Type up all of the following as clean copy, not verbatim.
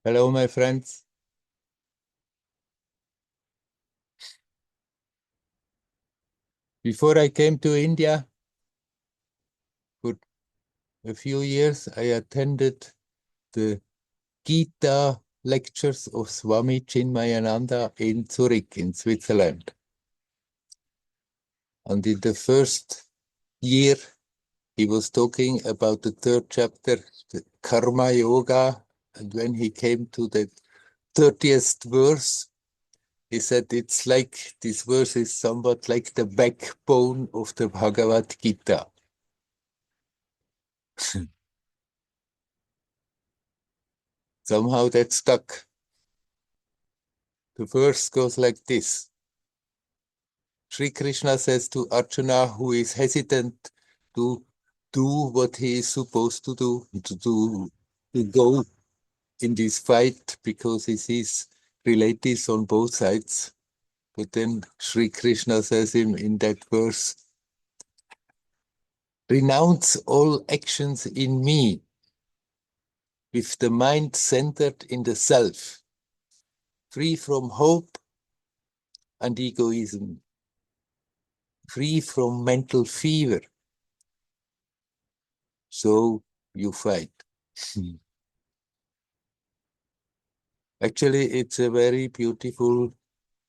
Hello, my friends. Before I came to India for a few years, I attended the Gita lectures of Swami Chinmayananda in Zurich, in Switzerland. And in the first year, he was talking about the third chapter, the Karma Yoga. And when he came to the 30th verse, he said it's like, this verse is somewhat like the backbone of the Bhagavat Gita. Somehow that stuck. The verse goes like this. Sri Krishna says to Arjuna, who is hesitant to do what he is supposed to do, to go in this fight because he sees relatives on both sides. But then Sri Krishna says him in that verse, renounce all actions in me with the mind centered in the self, free from hope and egoism, free from mental fever. So you fight. Actually, it's a very beautiful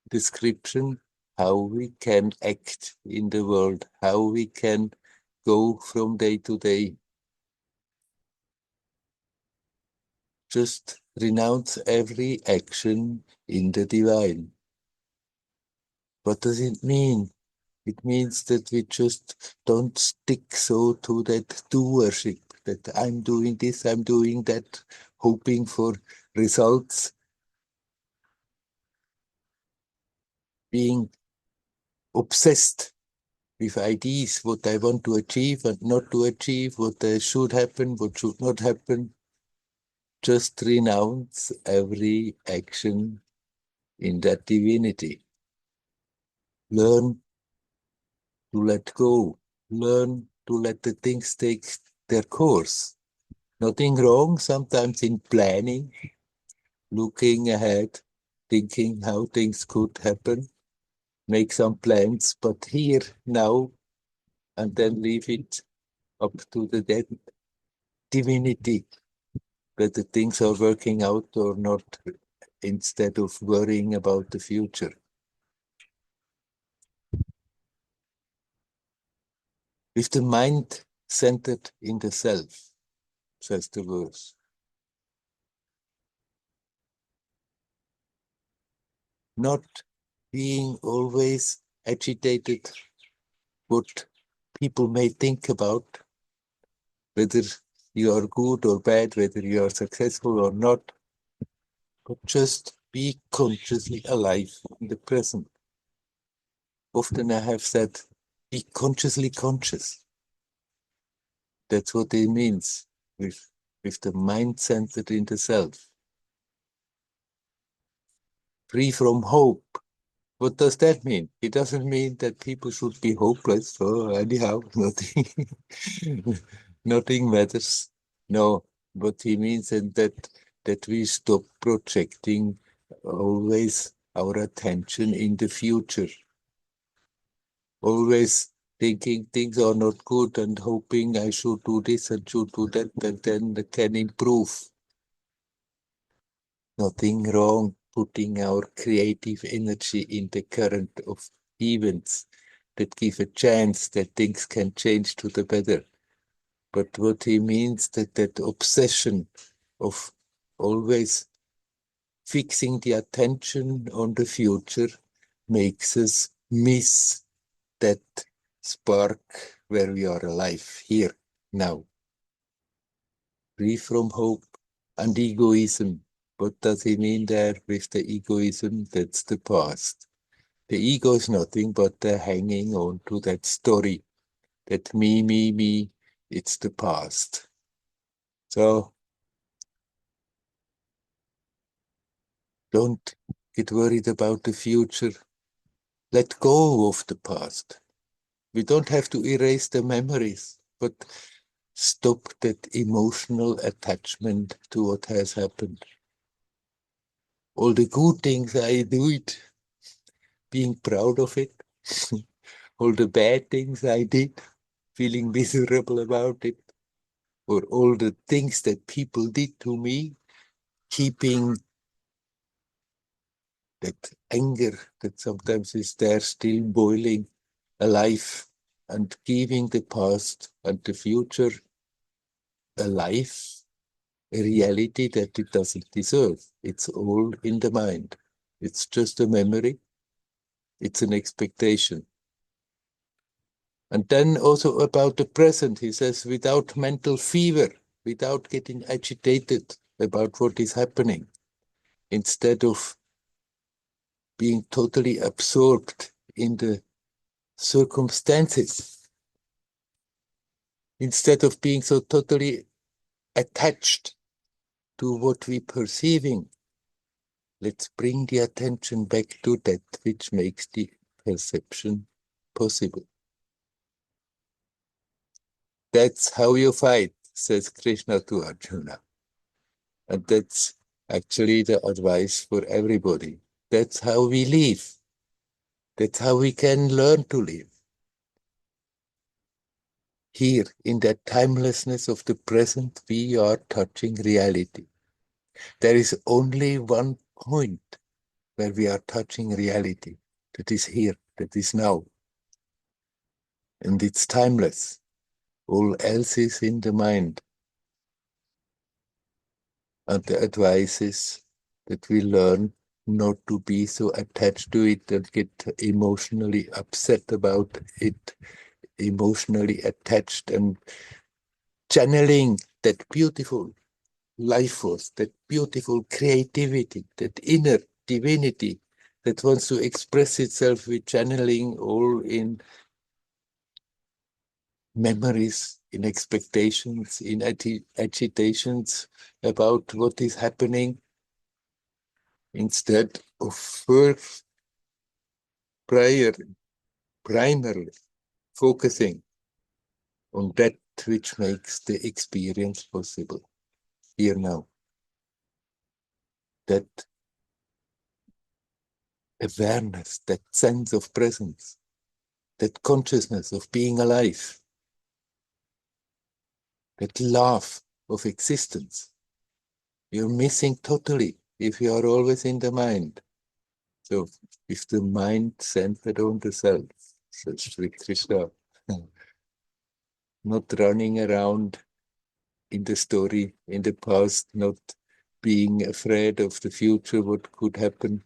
description how we can act in the world, how we can go from day to day. Just renounce every action in the divine. What does it mean? It means that we just don't stick so to that doership, that I'm doing this, I'm doing that, hoping for results, being obsessed with ideas, what I want to achieve and not to achieve, what should happen, what should not happen. Just renounce every action in that divinity. Learn to let go. Learn to let the things take their course. Nothing wrong sometimes in planning, looking ahead, thinking how things could happen, make some plans, but here, now, and then leave it up to the divinity, whether things are working out or not, instead of worrying about the future. With the mind centered in the self, says the verse. Not being always agitated what people may think about, whether you are good or bad, whether you are successful or not, but just be consciously alive in the present. Often I have said, be consciously conscious. That's what it means with the mind centered in the self. Free from hope. What does that mean? It doesn't mean that people should be hopeless. So anyhow, nothing, nothing matters. No, but he means that we stop projecting always our attention in the future. Always thinking things are not good and hoping I should do this and should do that, and then I can improve. Nothing wrong putting our creative energy in the current of events that give a chance that things can change to the better. But what he means that obsession of always fixing the attention on the future makes us miss that spark where we are alive, here, now. Free from hope and egoism. What does he mean there with the egoism? That's the past. The ego is nothing but hanging on to that story, that me, it's the past. So don't get worried about the future. Let go of the past. We don't have to erase the memories, but stop that emotional attachment to what has happened. all the good things I do it, being proud of it, all the bad things I did, feeling miserable about it, or all the things that people did to me, keeping that anger that sometimes is there still boiling alive and giving the past and the future a life, a reality that it doesn't deserve. It's all in the mind. It's just a memory. It's an expectation. And then also about the present, he says, without mental fever, without getting agitated about what is happening, instead of being totally absorbed in the circumstances, instead of being so totally attached to what we're perceiving, let's bring the attention back to that which makes the perception possible. That's how you fight, says Krishna to Arjuna. And that's actually the advice for everybody. That's how we live. That's how we can learn to live. Here, in that timelessness of the present, we are touching reality. There is only one point where we are touching reality. That is here, that is now. And it's timeless. All else is in the mind. And the advice is that we learn not to be so attached to it and get emotionally upset about it, emotionally attached, and channeling that beautiful life force, that beautiful creativity, that inner divinity that wants to express itself with channeling all in memories, in expectations, in agitations about what is happening, instead of first primarily focusing on that which makes the experience possible here now. That awareness, that sense of presence, that consciousness of being alive, that love of existence, you're missing totally if you are always in the mind. So if the mind centered on the self, such Sri Krishna, not running around in the story, in the past, not being afraid of the future, what could happen,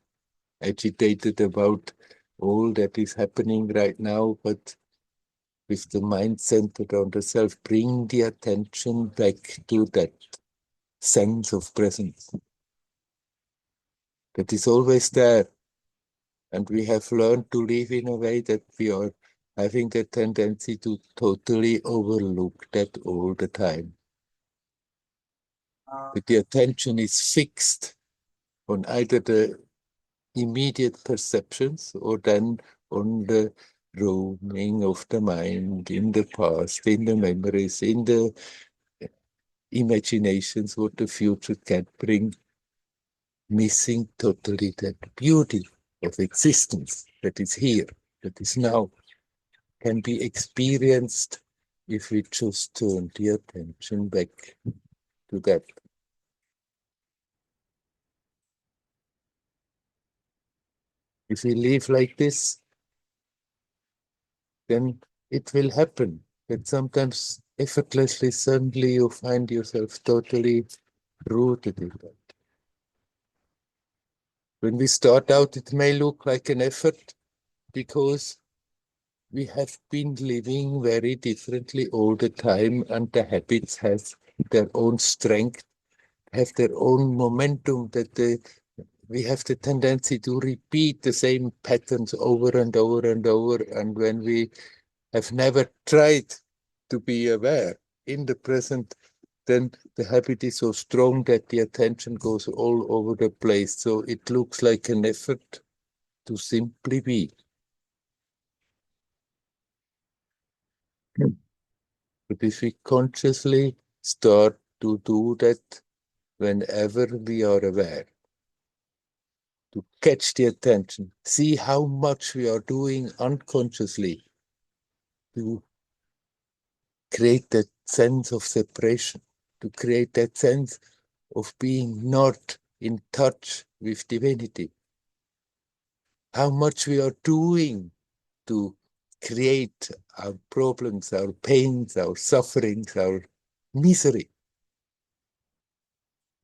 agitated about all that is happening right now, but with the mind centered on the self, bring the attention back to that sense of presence that is always there. And we have learned to live in a way that we are having the tendency to totally overlook that all the time. That the attention is fixed on either the immediate perceptions or then on the roaming of the mind in the past, in the memories, in the imaginations, what the future can bring, missing totally that beauty of existence that is here, that is now, can be experienced if we just turn the attention back to that. If we live like this, then it will happen that sometimes effortlessly, suddenly you find yourself totally rooted in that. When we start out, it may look like an effort because we have been living very differently all the time, and the habits have their own strength, have their own momentum, that we have the tendency to repeat the same patterns over and over and over. And when we have never tried to be aware in the present, then the habit is so strong that the attention goes all over the place. So it looks like an effort to simply be. But if we consciously start to do that whenever we are aware, to catch the attention. See how much we are doing unconsciously to create that sense of separation, to create that sense of being not in touch with divinity. How much we are doing to create our problems, our pains, our sufferings, our misery.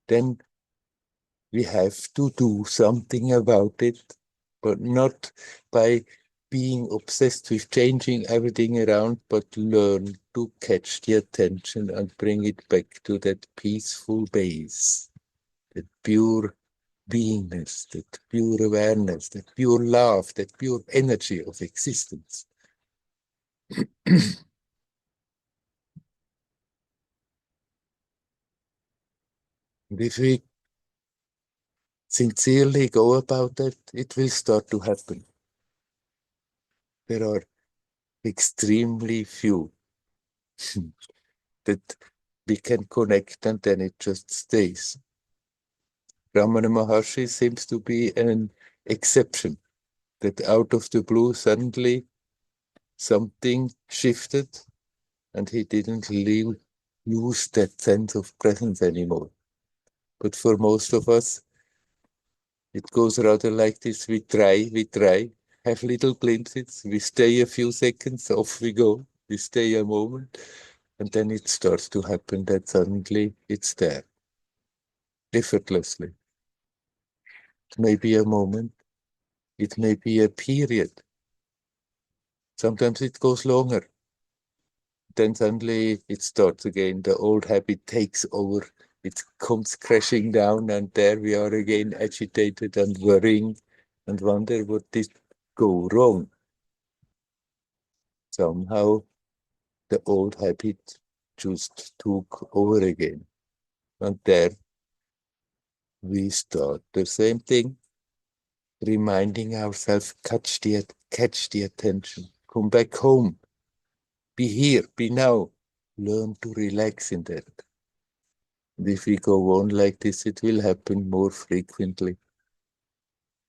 Then we have to do something about it, but not by being obsessed with changing everything around, but learn to catch the attention and bring it back to that peaceful base, that pure beingness, that pure awareness, that pure love, that pure energy of existence. And if we sincerely go about that, it will start to happen. There are extremely few that we can connect and then it just stays. Ramana Maharshi seems to be an exception, that out of the blue suddenly something shifted and he didn't lose that sense of presence anymore. But for most of us, it goes rather like this. We try, have little glimpses, we stay a few seconds, off we go, we stay a moment, and then it starts to happen that suddenly it's there, effortlessly. It may be a moment, it may be a period. Sometimes it goes longer. Then suddenly it starts again. The old habit takes over. It comes crashing down, and there we are again, agitated and worrying and wonder what did go wrong. Somehow the old habit just took over again. And there we start the same thing, reminding ourselves, catch the attention, come back home, be here, be now, learn to relax in that. And if we go on like this, it will happen more frequently.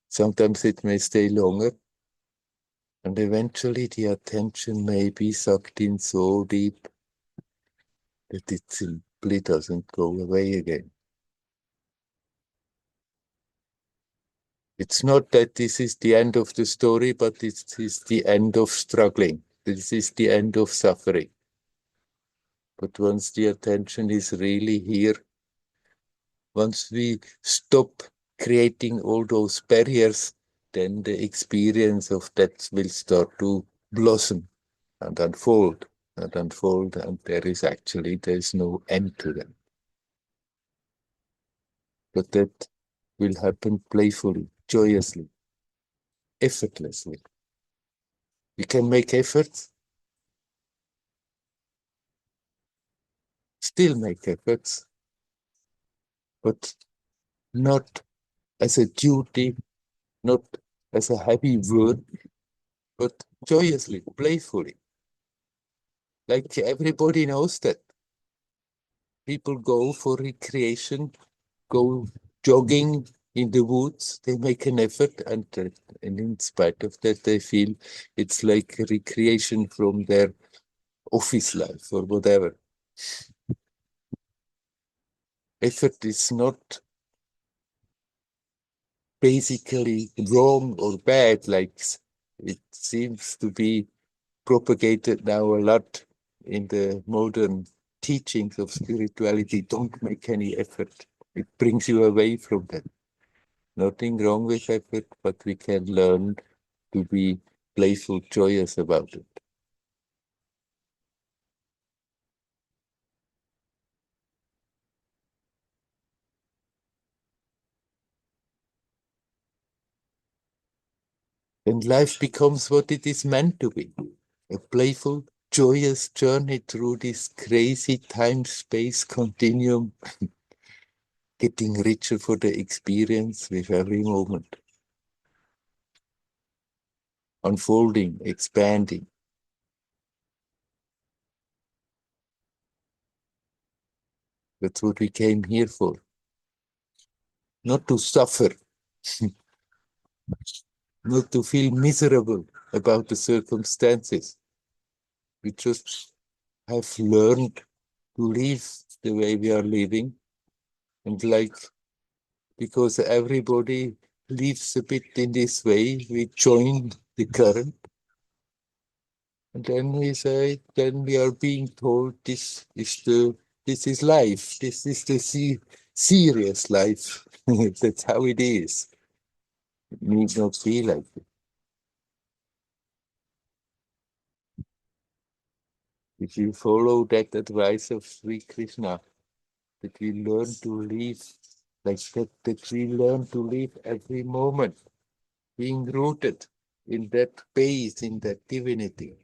Sometimes it may stay longer, and eventually the attention may be sucked in so deep that it simply doesn't go away again. It's not that this is the end of the story, but it is the end of struggling. This is the end of suffering. But once the attention is really here, once we stop creating all those barriers, then the experience of that will start to blossom and unfold, and there's no end to them. But that will happen playfully, joyously, effortlessly. We can make efforts, still make efforts, but not as a duty, not as a heavy word, but joyously, playfully. Like everybody knows that people go for recreation, go jogging in the woods, they make an effort, and in spite of that, they feel it's like a recreation from their office life or whatever. Effort is not basically wrong or bad, like it seems to be propagated now a lot in the modern teachings of spirituality. Don't make any effort. It brings you away from that. Nothing wrong with effort, but we can learn to be playful, joyous about it. And life becomes what it is meant to be, a playful, joyous journey through this crazy time-space continuum, getting richer for the experience with every moment, unfolding, expanding. That's what we came here for. Not to suffer, not to feel miserable about the circumstances. We just have learned to live the way we are living, and like, because everybody lives a bit in this way, we join the current, and then we say, then we are being told this is life, this is the serious life. That's how it is. It need not be like it. If you follow that advice of Sri Krishna, that we learn to live like that, that we learn to live every moment, being rooted in that base, in that divinity.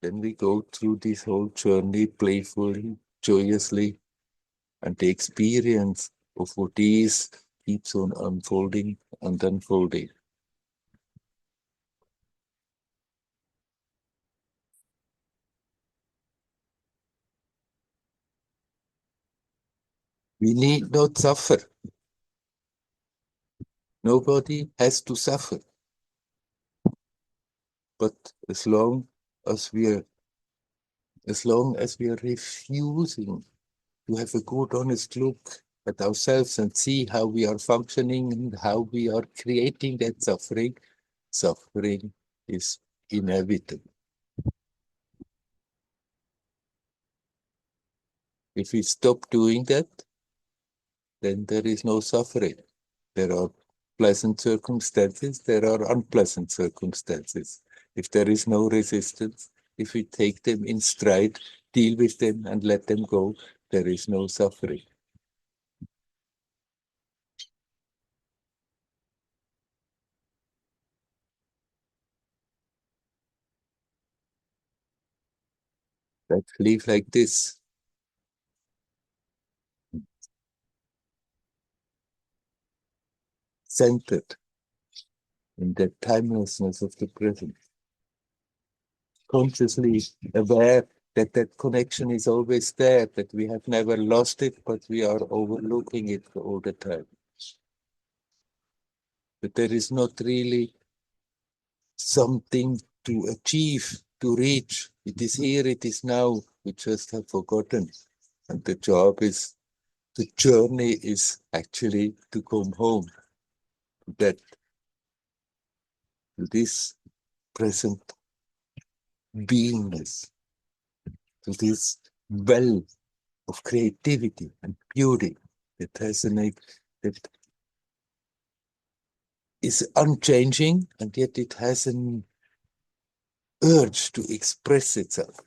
Then we go through this whole journey playfully, joyously, and the experience of what is keeps on unfolding and unfolding. We need not suffer. Nobody has to suffer. But as long as we are refusing to have a good, honest look at ourselves and see how we are functioning and how we are creating that suffering, suffering is inevitable. If we stop doing that, then there is no suffering. There are pleasant circumstances, there are unpleasant circumstances. If there is no resistance, if we take them in stride, deal with them and let them go, there is no suffering. Let's live like this, centered in the timelessness of the present, consciously aware that that connection is always there, that we have never lost it, but we are overlooking it all the time. But there is not really something to achieve, to reach. It is here, it is now. We just have forgotten. And the journey is actually to come home to that, to this present beingness, to this well of creativity and beauty that that is unchanging, and yet it has an urge to express itself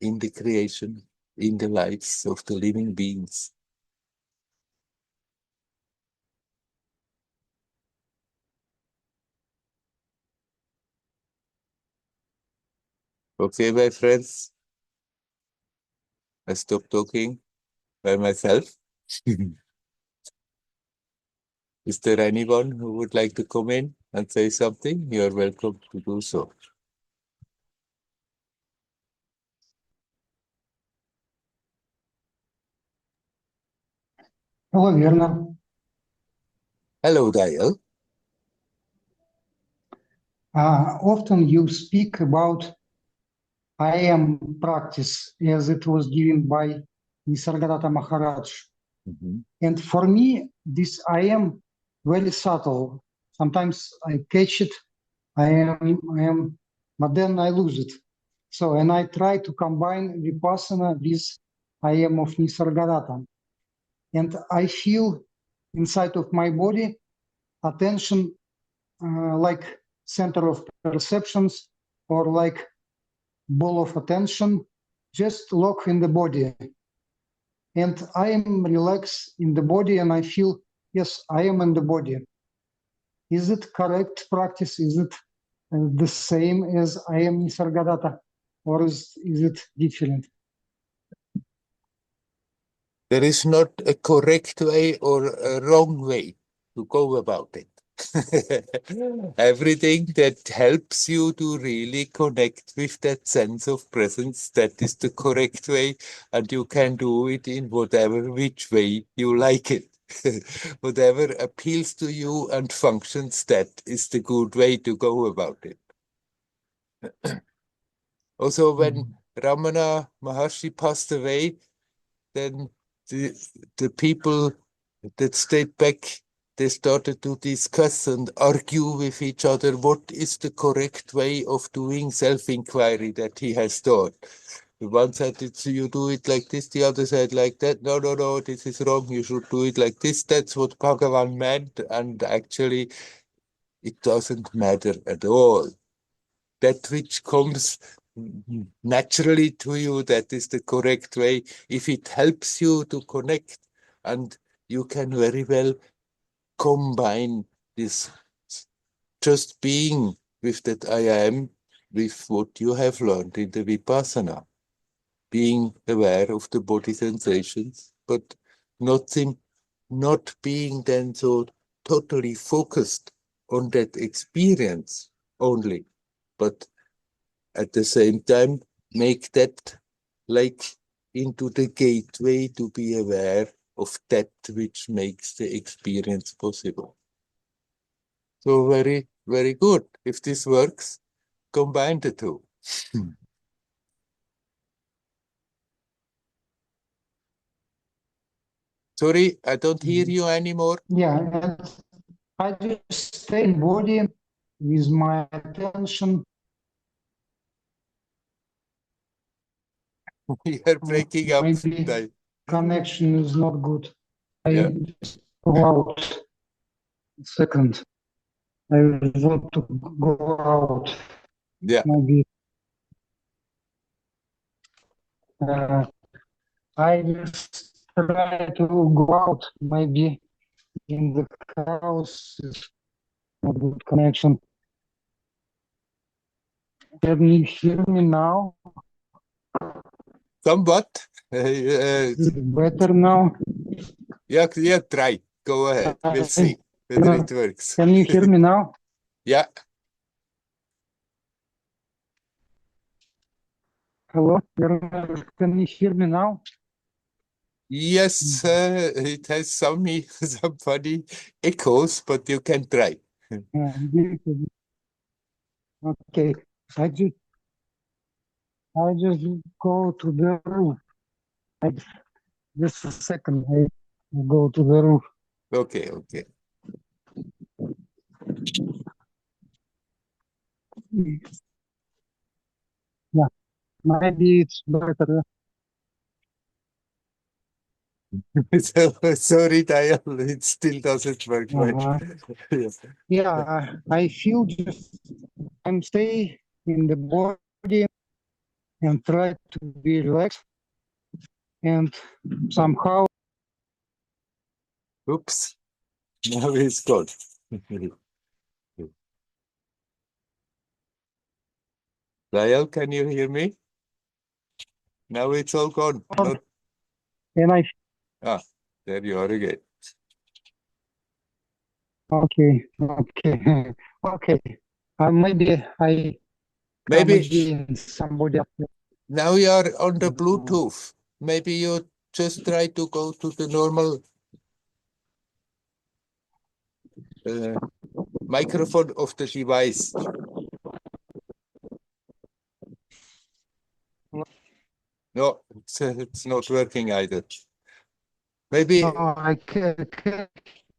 in the creation, in the lives of the living beings. Okay, my friends, I stop talking by myself. Is there anyone who would like to come in and say something? You are welcome to do so. Hello, Werner. Hello, Dial. Often you speak about I am practice as it was given by Nisargadatta Maharaj. And for me, this I am very subtle. Sometimes I catch it, I am, but then I lose it. So, and I try to combine Vipassana with I am of Nisargadatta. And I feel inside of my body attention like center of perceptions or like ball of attention, just lock in the body. And I am relaxed in the body and I feel, yes, I am in the body. Is it correct practice? Is it the same as I am Nisargadatta? Or is it different? There is not a correct way or a wrong way to go about it. Everything that helps you to really connect with that sense of presence, that is the correct way, and you can do it in whatever which way you like it. Whatever appeals to you and functions, that is the good way to go about it. Also, when Ramana Maharshi passed away, then the people that stayed back, they started to discuss and argue with each other what is the correct way of doing self-inquiry that he has taught. The one said, you do it like this, the other said like that. No, no, no, this is wrong. You should do it like this. That's what Bhagavan meant. And actually, it doesn't matter at all. That which comes naturally to you, that is the correct way. If it helps you to connect, and you can very well combine this just being with that I am with what you have learned in the Vipassana, being aware of the body sensations, but not being then so totally focused on that experience only, but at the same time make that like into the gateway to be aware of that which makes the experience possible. So very, very good. If this works, combine the two. Sorry, I don't hear you anymore. Yeah, and I just stay in body with my attention. You're breaking up. Maybe connection is not good. Yeah. I just go out. Second, I want to go out. Yeah. Maybe I just try to go out. Maybe in the house is not good connection. Can you hear me now? Somewhat. Is it better now? Yeah, yeah, try. Go ahead. We'll see whether it works. Can you hear me now? Yeah. Hello, Werner, can you hear me now? Yes, it has some funny echoes, but you can try. Okay, I just go to the roof. Just a second, I go to the roof. Okay, okay. Yeah, maybe it's better. So, sorry, Dial, it still doesn't work much. Yes. Yeah, I feel just I'm stay in the body and try to be relaxed, and somehow Oops, now it's gone. Dial, can you hear me? Now it's all gone. Not... and I there you are again. okay, okay, okay. Maybe I come Maybe again. Somebody else. now you are on the Bluetooth. Maybe you just try to go to the normal microphone of the device. No, it's not working either. Maybe No, I can.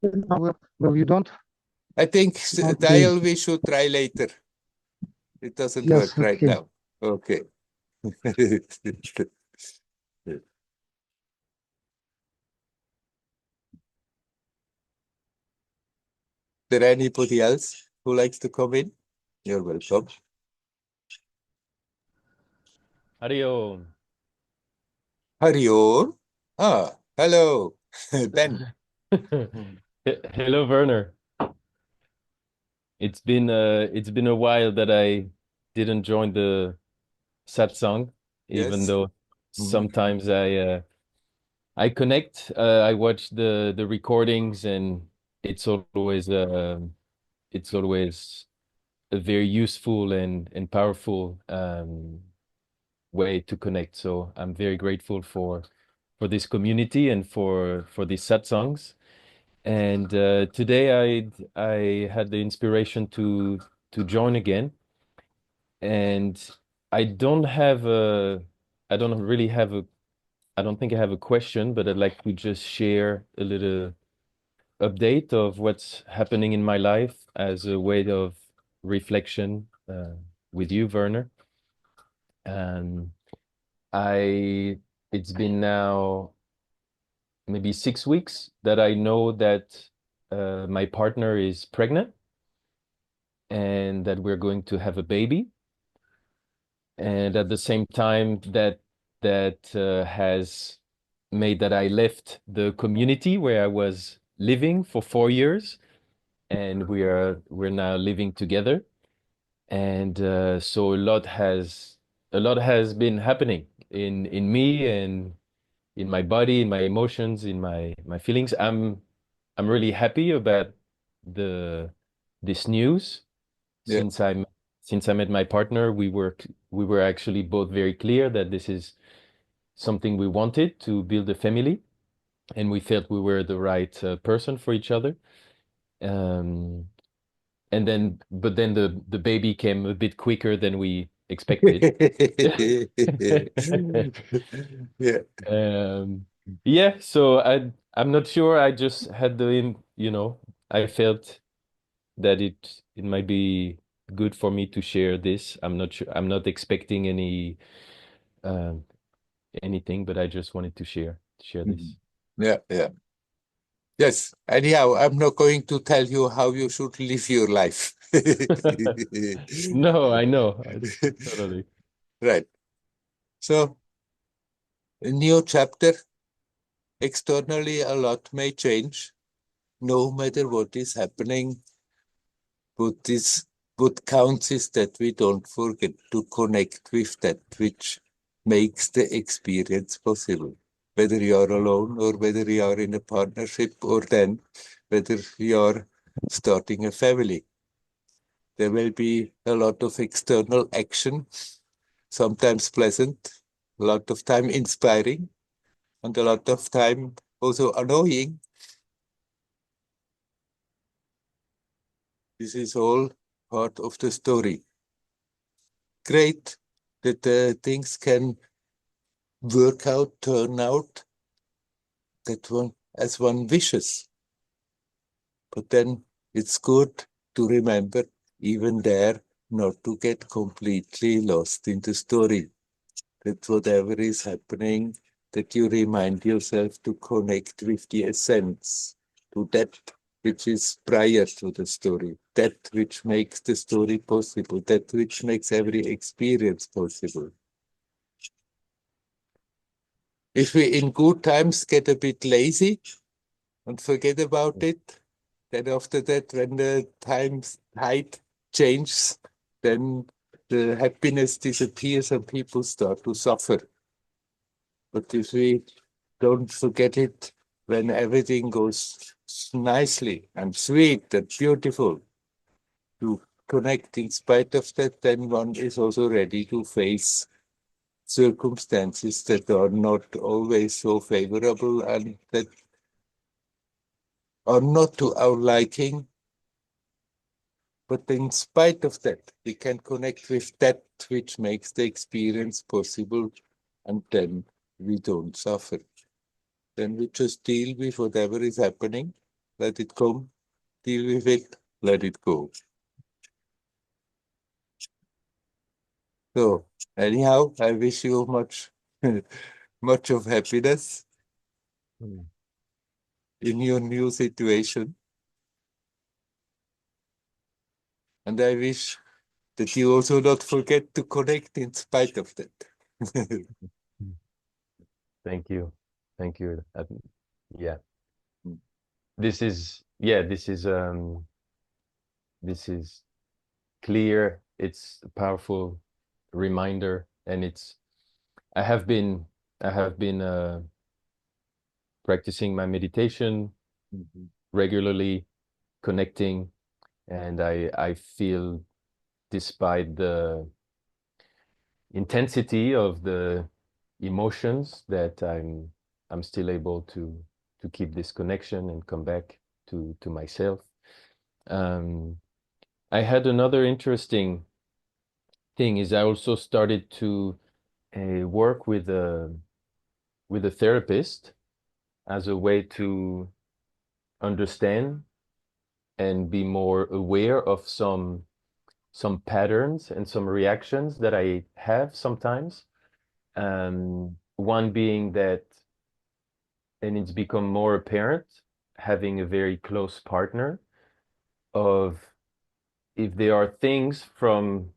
No, you don't. I think Okay. Dial we should try later. It doesn't Yes. work right Okay. now. Okay. There anybody else who likes to come in? You're welcome. Hari Om. Hari Om. Ah, hello, Ben. Hello, Werner. It's been a while that I didn't join the Satsang, even Yes. though sometimes I connect. I watch the recordings, and it's always it's always a very useful and powerful way to connect. So I'm very grateful for this community and for these satsangs. And today I had the inspiration to join again. And I don't have a, I don't really have a, I don't think I have a question, but I'd like to just share a little update of what's happening in my life as a way of reflection with you, Werner. Um, I it's been now maybe 6 weeks that I know that my partner is pregnant and that we're going to have a baby. And at the same time, that has made that I left the community where I was living for 4 years, and we're now living together. And so a lot has been happening in me and in my body, in my emotions, in my feelings. I'm really happy about the this news. Yeah. Since I met my partner, we were actually both very clear that this is something we wanted to build a family, and we felt we were the right person for each other. Um, but then the baby came a bit quicker than we expected. Yeah. Um, yeah, so I'm not sure. I just had I felt that it might be good for me to share this. I'm not sure. I'm not expecting um, anything, but I just wanted to share Mhm. this. Yeah, yeah. Yes. Anyhow, I'm not going to tell you how you should live your life. No, I know. Totally. Right. So, a new chapter. Externally, a lot may change, no matter what is happening. But what counts is that we don't forget to connect with that which makes the experience possible. Whether you are alone or whether you are in a partnership or then whether you are starting a family. There will be a lot of external action, sometimes pleasant, a lot of time inspiring, and a lot of time also annoying. This is all part of the story. Great that things can work out, turn out that one as one wishes. But then it's good to remember, even there, not to get completely lost in the story. That whatever is happening, that you remind yourself to connect with the essence, to that which is prior to the story, that which makes the story possible, that which makes every experience possible. If we in good times get a bit lazy and forget about it, then after that, when the tide changes, then the happiness disappears and people start to suffer. But if we don't forget it, when everything goes nicely and sweet and beautiful, to connect in spite of that, then one is also ready to face circumstances that are not always so favorable and that are not to our liking. But in spite of that, we can connect with that which makes the experience possible, and then we don't suffer. Then we just deal with whatever is happening, let it come, deal with it, let it go. So, anyhow, I wish you much, much of happiness Mm. in your new situation. And I wish that you also not forget to connect in spite of that. Thank you. Thank you. Yeah. Mm. This is clear. It's a powerful reminder, and I have been I have been practicing my meditation Mhm. regularly, connecting, and I feel, despite the intensity of the emotions, that I'm still able to keep this connection and come back. to myself. I had another interesting thing is I also started to work with a therapist as a way to understand and be more aware of some patterns and some reactions that I have sometimes. One being that, and it's become more apparent, having a very close partner, of if there are things from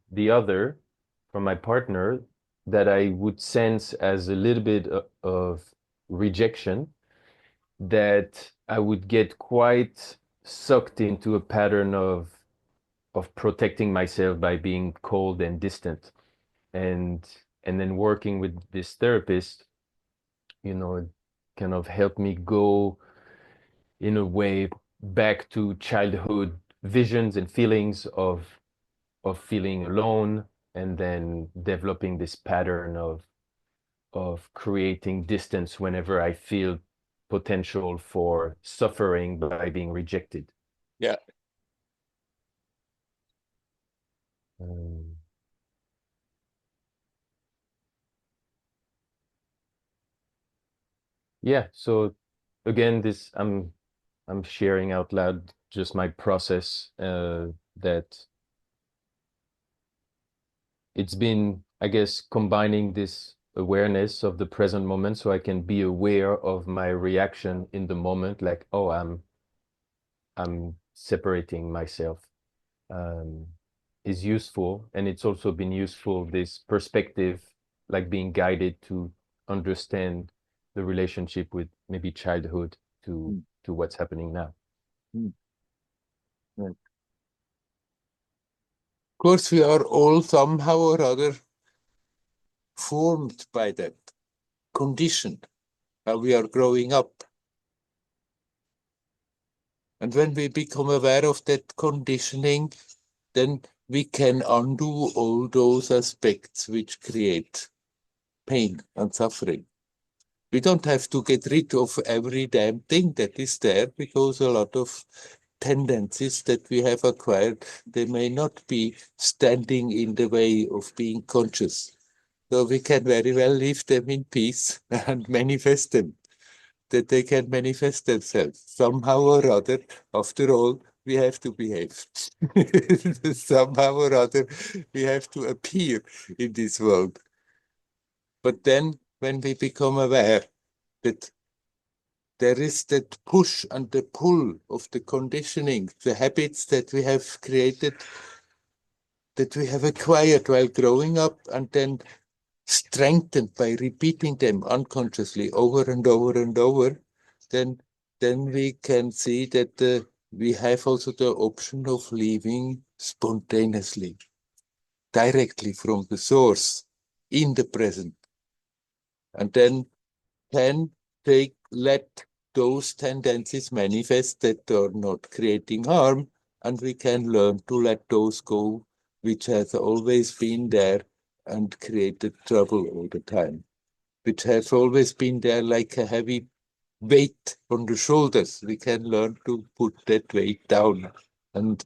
my partner, that I would sense as a little bit of rejection, that I would get quite sucked into a pattern of protecting myself by being cold and distant. And then working with this therapist, it kind of helped me go in a way back to childhood visions and feelings of feeling alone, and then developing this pattern of creating distance whenever I feel potential for suffering by being rejected. Yeah. Yeah, so again, this I'm sharing out loud just my process, that it's been, I guess, combining this awareness of the present moment so I can be aware of my reaction in the moment, like, oh, I'm separating myself, is useful. And it's also been useful, this perspective, like being guided to understand the relationship with maybe childhood to what's happening now. Right. Of course, we are all somehow or other formed by that, conditioned, how we are growing up. And when we become aware of that conditioning, then we can undo all those aspects which create pain and suffering. We don't have to get rid of every damn thing that is there, because a lot of tendencies that we have acquired, they may not be standing in the way of being conscious. So we can very well leave them in peace and manifest them, that they can manifest themselves somehow or other. After all, we have to behave. Somehow or other, we have to appear in this world. But then, when we become aware that there is that push and the pull of the conditioning, the habits that we have created, that we have acquired while growing up, and then strengthened by repeating them unconsciously over and over and over, then we can see that we have also the option of living spontaneously, directly from the source, in the present, and then can let those tendencies manifest that are not creating harm, and we can learn to let those go, which has always been there and created trouble all the time, which has always been there like a heavy weight on the shoulders. We can learn to put that weight down and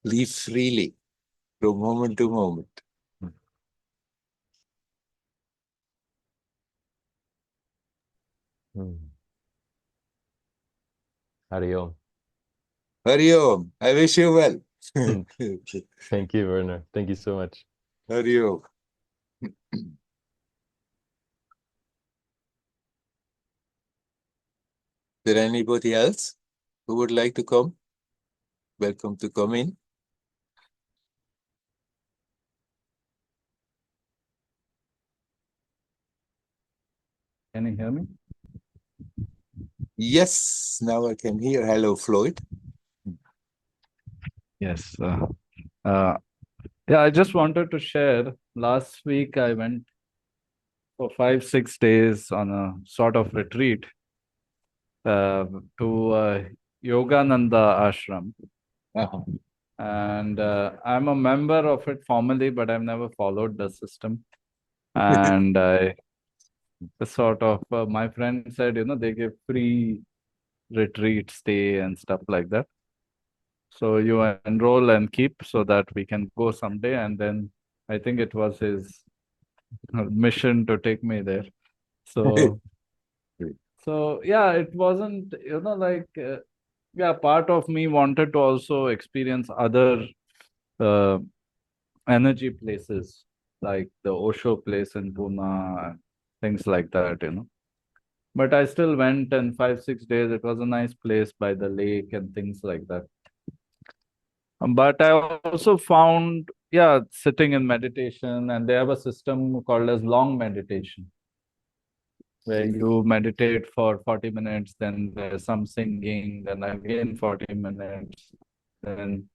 live freely from moment to moment. Hari Om. Hari Om. I wish you well. Thank you, Werner. Thank you so much. Hari Om. Is there anybody else who would like to come? Welcome to come in. Can you hear me? Yes, now I can hear. Hello, Floyd. Yes. Yeah, I just wanted to share. Last week, I went for 5, 6 days on a sort of retreat to Yogananda Ashram. And I'm a member of it formally, but I've never followed the system. And I the sort of my friend said, they give free retreat stay and stuff like that. So you enroll and keep so that we can go someday. And then I think it was his mission to take me there. So, yeah, it wasn't, like, yeah, part of me wanted to also experience other uh, energy places, like the Osho place in Pune, and things like that. But I still went, and 5-6 days, it was a nice place by the lake and things like that. But I also found, yeah, sitting in meditation, and they have a system called as long meditation, where you meditate for 40 minutes, then there's some singing, then again 40 minutes, then,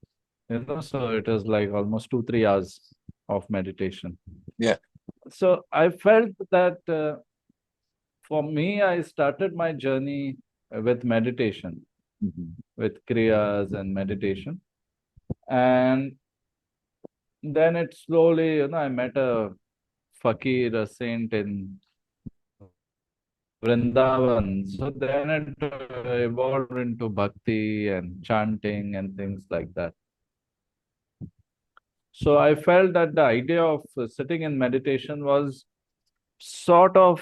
so it is like almost 2-3 hours of meditation. Yeah. So I felt that for me, I started my journey with meditation, with kriyas and meditation. And then it slowly, I met a fakir, a saint in Vrindavan. So then it evolved into bhakti and chanting and things like that. So I felt that the idea of sitting in meditation was sort of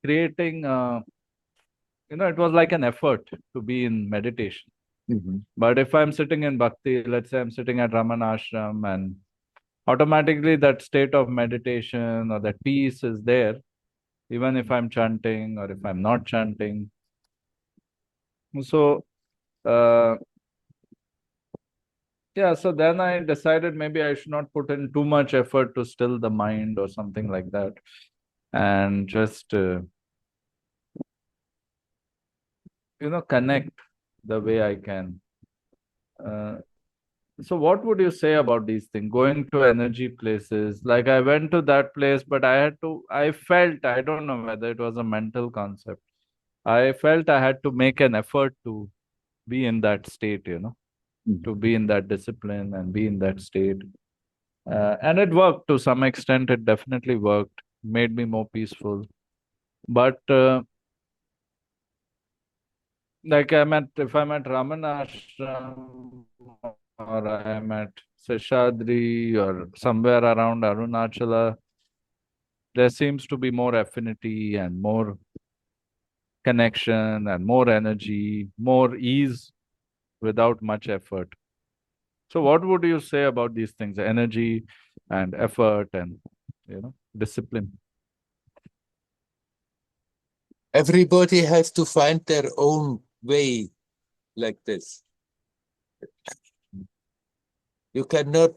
creating, it was like an effort to be in meditation. But if I'm sitting in bhakti, let's say I'm sitting at Raman Ashram, and automatically that state of meditation or that peace is there, even if I'm chanting or if I'm not chanting. So, yeah, so then I decided maybe I should not put in too much effort to still the mind or something like that, and just, connect the way I can. So what would you say about these things? Going to energy places, like I went to that place, but I felt, I don't know whether it was a mental concept. I felt I had to make an effort to be in that state, to be in that discipline and be in that state. And it worked to some extent. It definitely worked, made me more peaceful. But like if I'm at Raman Ashram, or I'm at Seshadri or somewhere around Arunachala, there seems to be more affinity and more connection and more energy, more ease without much effort. So what would you say about these things, energy and effort and, discipline? Everybody has to find their own way like this. You cannot,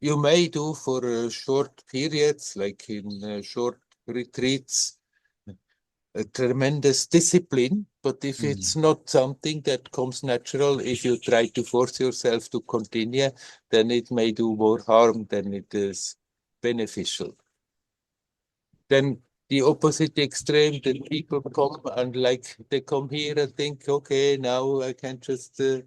you may do for short periods, like in short retreats, a tremendous discipline, but if it's not something that comes natural, if you try to force yourself to continue, then it may do more harm than it is beneficial. Then the opposite extreme, then people come and like they come here and think, okay, now I can just do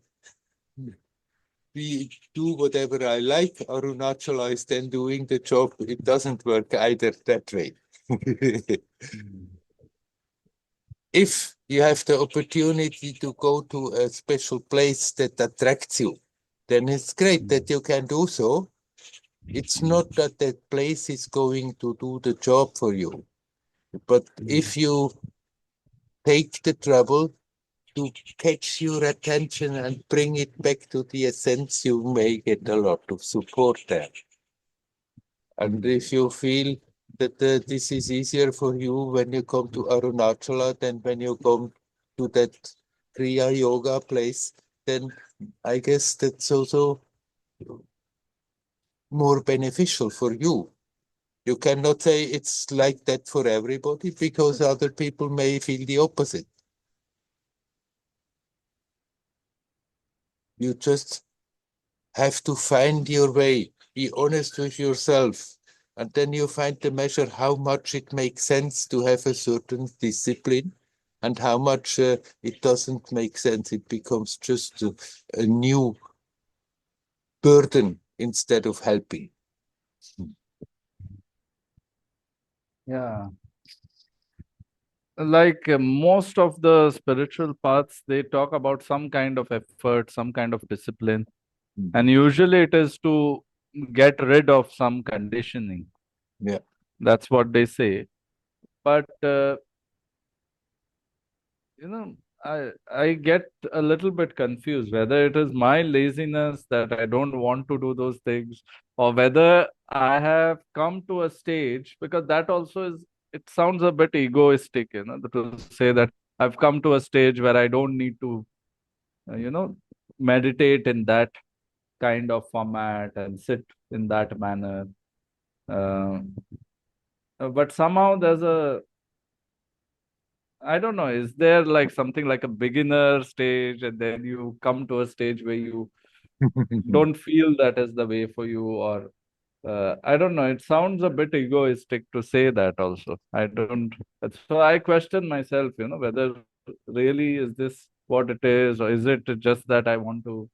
whatever I like. Arunachala is then doing the job. It doesn't work either that way. If you have the opportunity to go to a special place that attracts you, then it's great that you can do so. It's not that that place is going to do the job for you. But if you take the trouble to catch your attention and bring it back to the essence, you may get a lot of support there. And if you feel that this is easier for you when you come to Arunachala than when you come to that Kriya Yoga place, then I guess that's also more beneficial for you. You cannot say it's like that for everybody because other people may feel the opposite. You just have to find your way, be honest with yourself, and then you find the measure how much it makes sense to have a certain discipline and how much it doesn't make sense. It becomes just a new burden instead of helping. Yeah. like most of the spiritual paths, they talk about some kind of effort, some kind of discipline, and usually it is to get rid of some conditioning. Yeah. That's what they say. But I get a little bit confused whether it is my laziness that I don't want to do those things, or whether I have come to a stage, because that also is, it sounds a bit egoistic, to say that I've come to a stage where I don't need to, meditate in that kind of format and sit in that manner. Uh, but somehow there's a, I don't know, is there like something like a beginner stage, and then you come to a stage where you don't feel that is the way for you, or I don't know, it sounds a bit egoistic to say that also. I don't, so I question myself, whether really is this what it is, or is it just that I want to,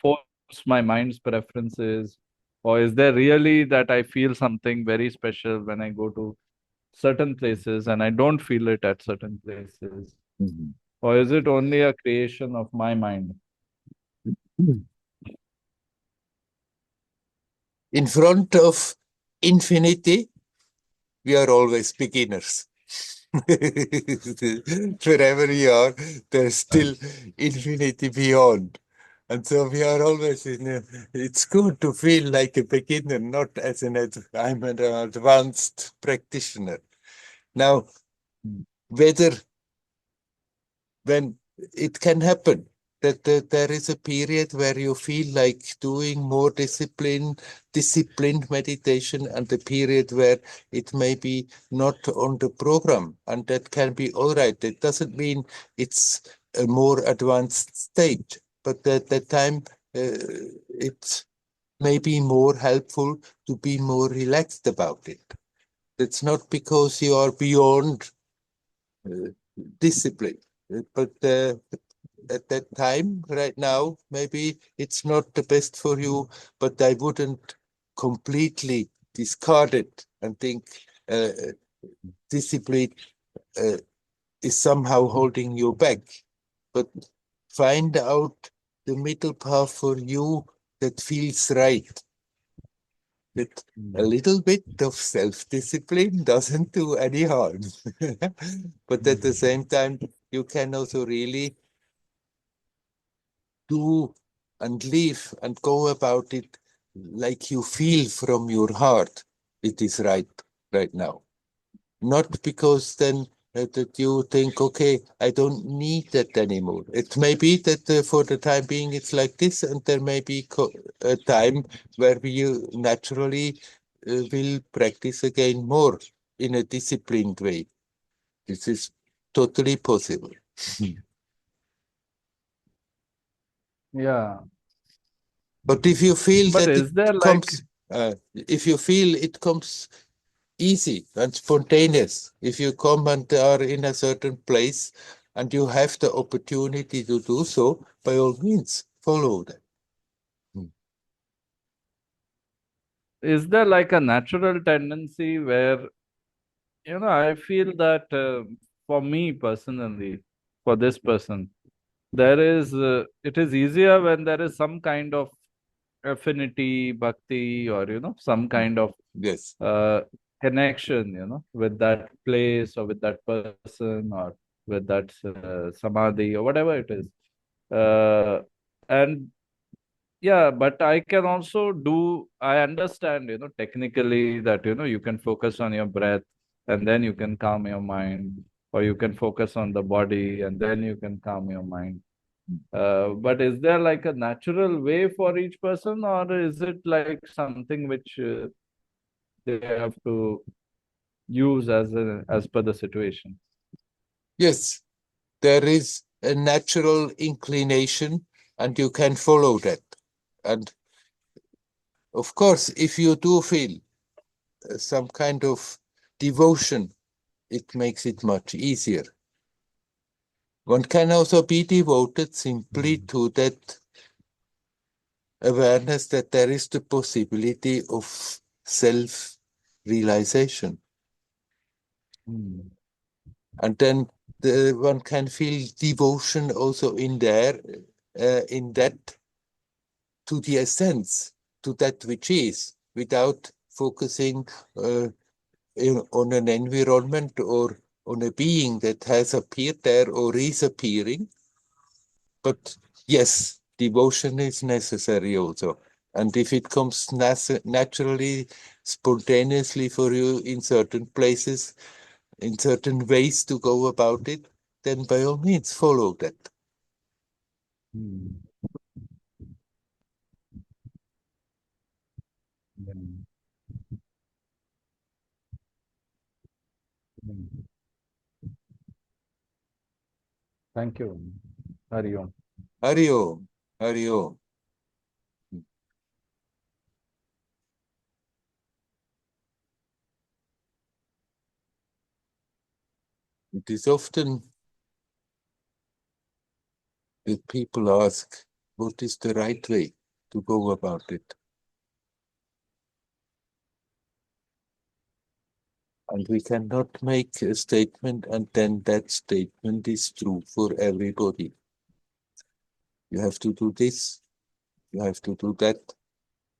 force my mind's preferences, or is there really that I feel something very special when I go to certain places and I don't feel it at certain places? Or is it only a creation of my mind? In front of infinity, we are always beginners. Wherever you are, there's still infinity beyond. And so we are always it's good to feel like a beginner, not as I'm an advanced practitioner. Now, whether when it can happen that there is a period where you feel like doing more disciplined meditation, and a period where it may be not on the program, and that can be all right. It doesn't mean it's a more advanced stage, but at that time it may be more helpful to be more relaxed about it. It's not because you are beyond discipline, but at that time, right now, maybe it's not the best for you, but I wouldn't completely discard it and think discipline is somehow holding you back. But find out the middle path for you that feels right. That a little bit of self-discipline doesn't do any harm. But at the same time, you can also really do and live and go about it like you feel from your heart it is right now. Not because then that you think, okay, I don't need that anymore. It may be that for the time being it's like this, and there may be a time where you naturally will practice again more in a disciplined way. This is totally possible. Yeah. But if you feel But that is there it comes, if you feel it comes easy and spontaneous, if you come and are in a certain place and you have the opportunity to do so, by all means, follow that. Is there like a natural tendency where, I feel that for me personally, for this person, it is easier when there is some kind of affinity, bhakti, or, some kind of Yes. connection, with that place or with that person or with that samadhi or whatever it is. And yeah, but I can also I understand, technically that, you can focus on your breath and then you can calm your mind, or you can focus on the body and then you can calm your mind. But is there like a natural way for each person, or is it like something which they have to use as per the situation? Yes, there is a natural inclination and you can follow that. And of course, if you do feel some kind of devotion, it makes it much easier. One can also be devoted simply to that awareness that there is the possibility of self-realization. And then one can feel devotion also in there, in that, to the essence, to that which is, without focusing on an environment or on a being that has appeared there or is appearing. But yes, devotion is necessary also. And if it comes naturally, spontaneously for you in certain places, in certain ways to go about it, then by all means follow that. Hmm. Yeah. Hmm. Thank you. Hari Om. Hari Om, Hari Om. It is often that people ask, what is the right way to go about it? And we cannot make a statement and then that statement is true for everybody. You have to do this, you have to do that,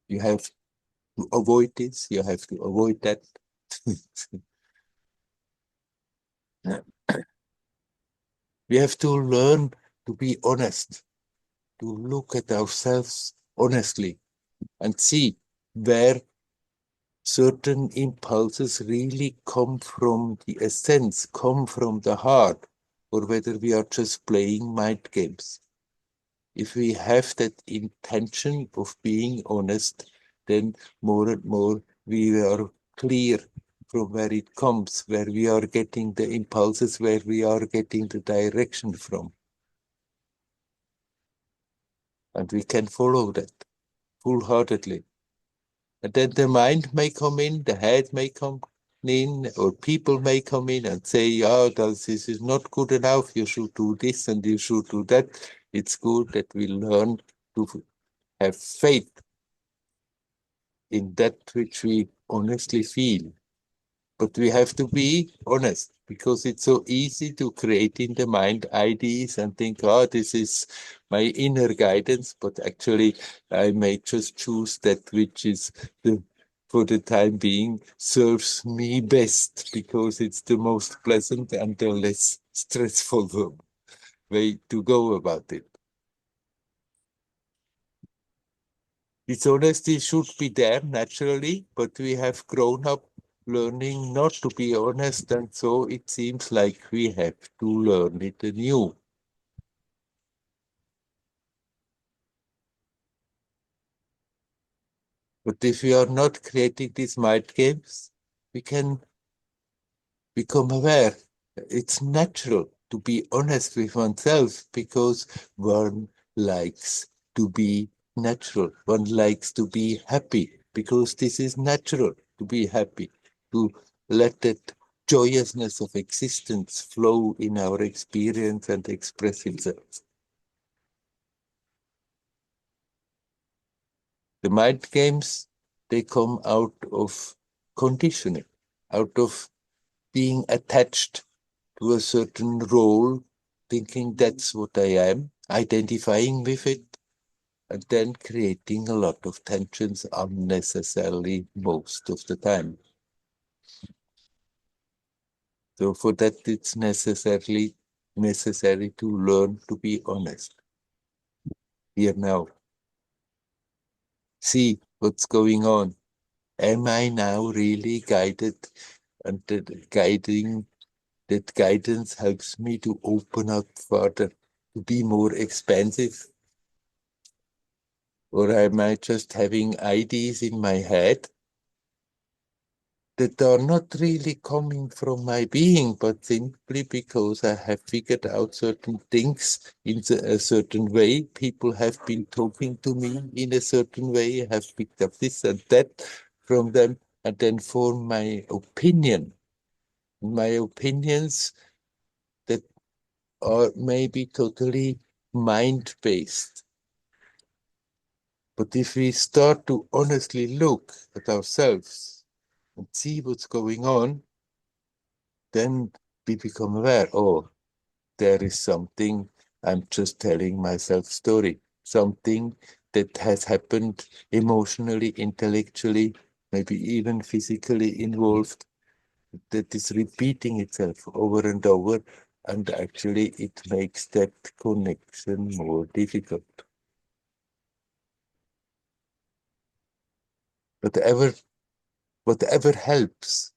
you have to avoid this, you have to avoid that. We have to learn to be honest, to look at ourselves honestly and see where certain impulses really come from the essence, come from the heart, or whether we are just playing mind games. If we have that intention of being honest, then more and more we are clear from where it comes, where we are getting the impulses, where we are getting the direction from. And we can follow that full-heartedly. And then the mind may come in, the head may come in, or people may come in and say, oh, this is not good enough, you should do this and you should do that. It's good that we learn to have faith in that which we honestly feel. But we have to be honest because it's so easy to create in the mind ideas and think, oh, this is my inner guidance, but actually I may just choose that which is for the time being serves me best because it's the most pleasant and the less stressful way to go about it. This honesty should be there naturally, but we have grown up learning not to be honest, and so it seems like we have to learn it anew. But if we are not creating these mind games, we can become aware. It's natural to be honest with oneself because one likes to be natural. One likes to be happy because this is natural to be happy, to let that joyousness of existence flow in our experience and express itself. The mind games, they come out of conditioning, out of being attached to a certain role, thinking that's what I am, identifying with it, and then creating a lot of tensions unnecessarily most of the time. So for that, it's necessary to learn to be honest. Here now. See what's going on. Am I now really guided? And that guidance helps me to open up further, to be more expansive. Or am I just having ideas in my head that are not really coming from my being, but simply because I have figured out certain things in a certain way. People have been talking to me in a certain way, have picked up this and that from them, and then form my opinion. My opinions that are maybe totally mind-based. But if we start to honestly look at ourselves and see what's going on, then we become aware, oh, there is something, I'm just telling myself story, something that has happened emotionally, intellectually, maybe even physically involved, that is repeating itself over and over, and actually it makes that connection more difficult. Whatever helps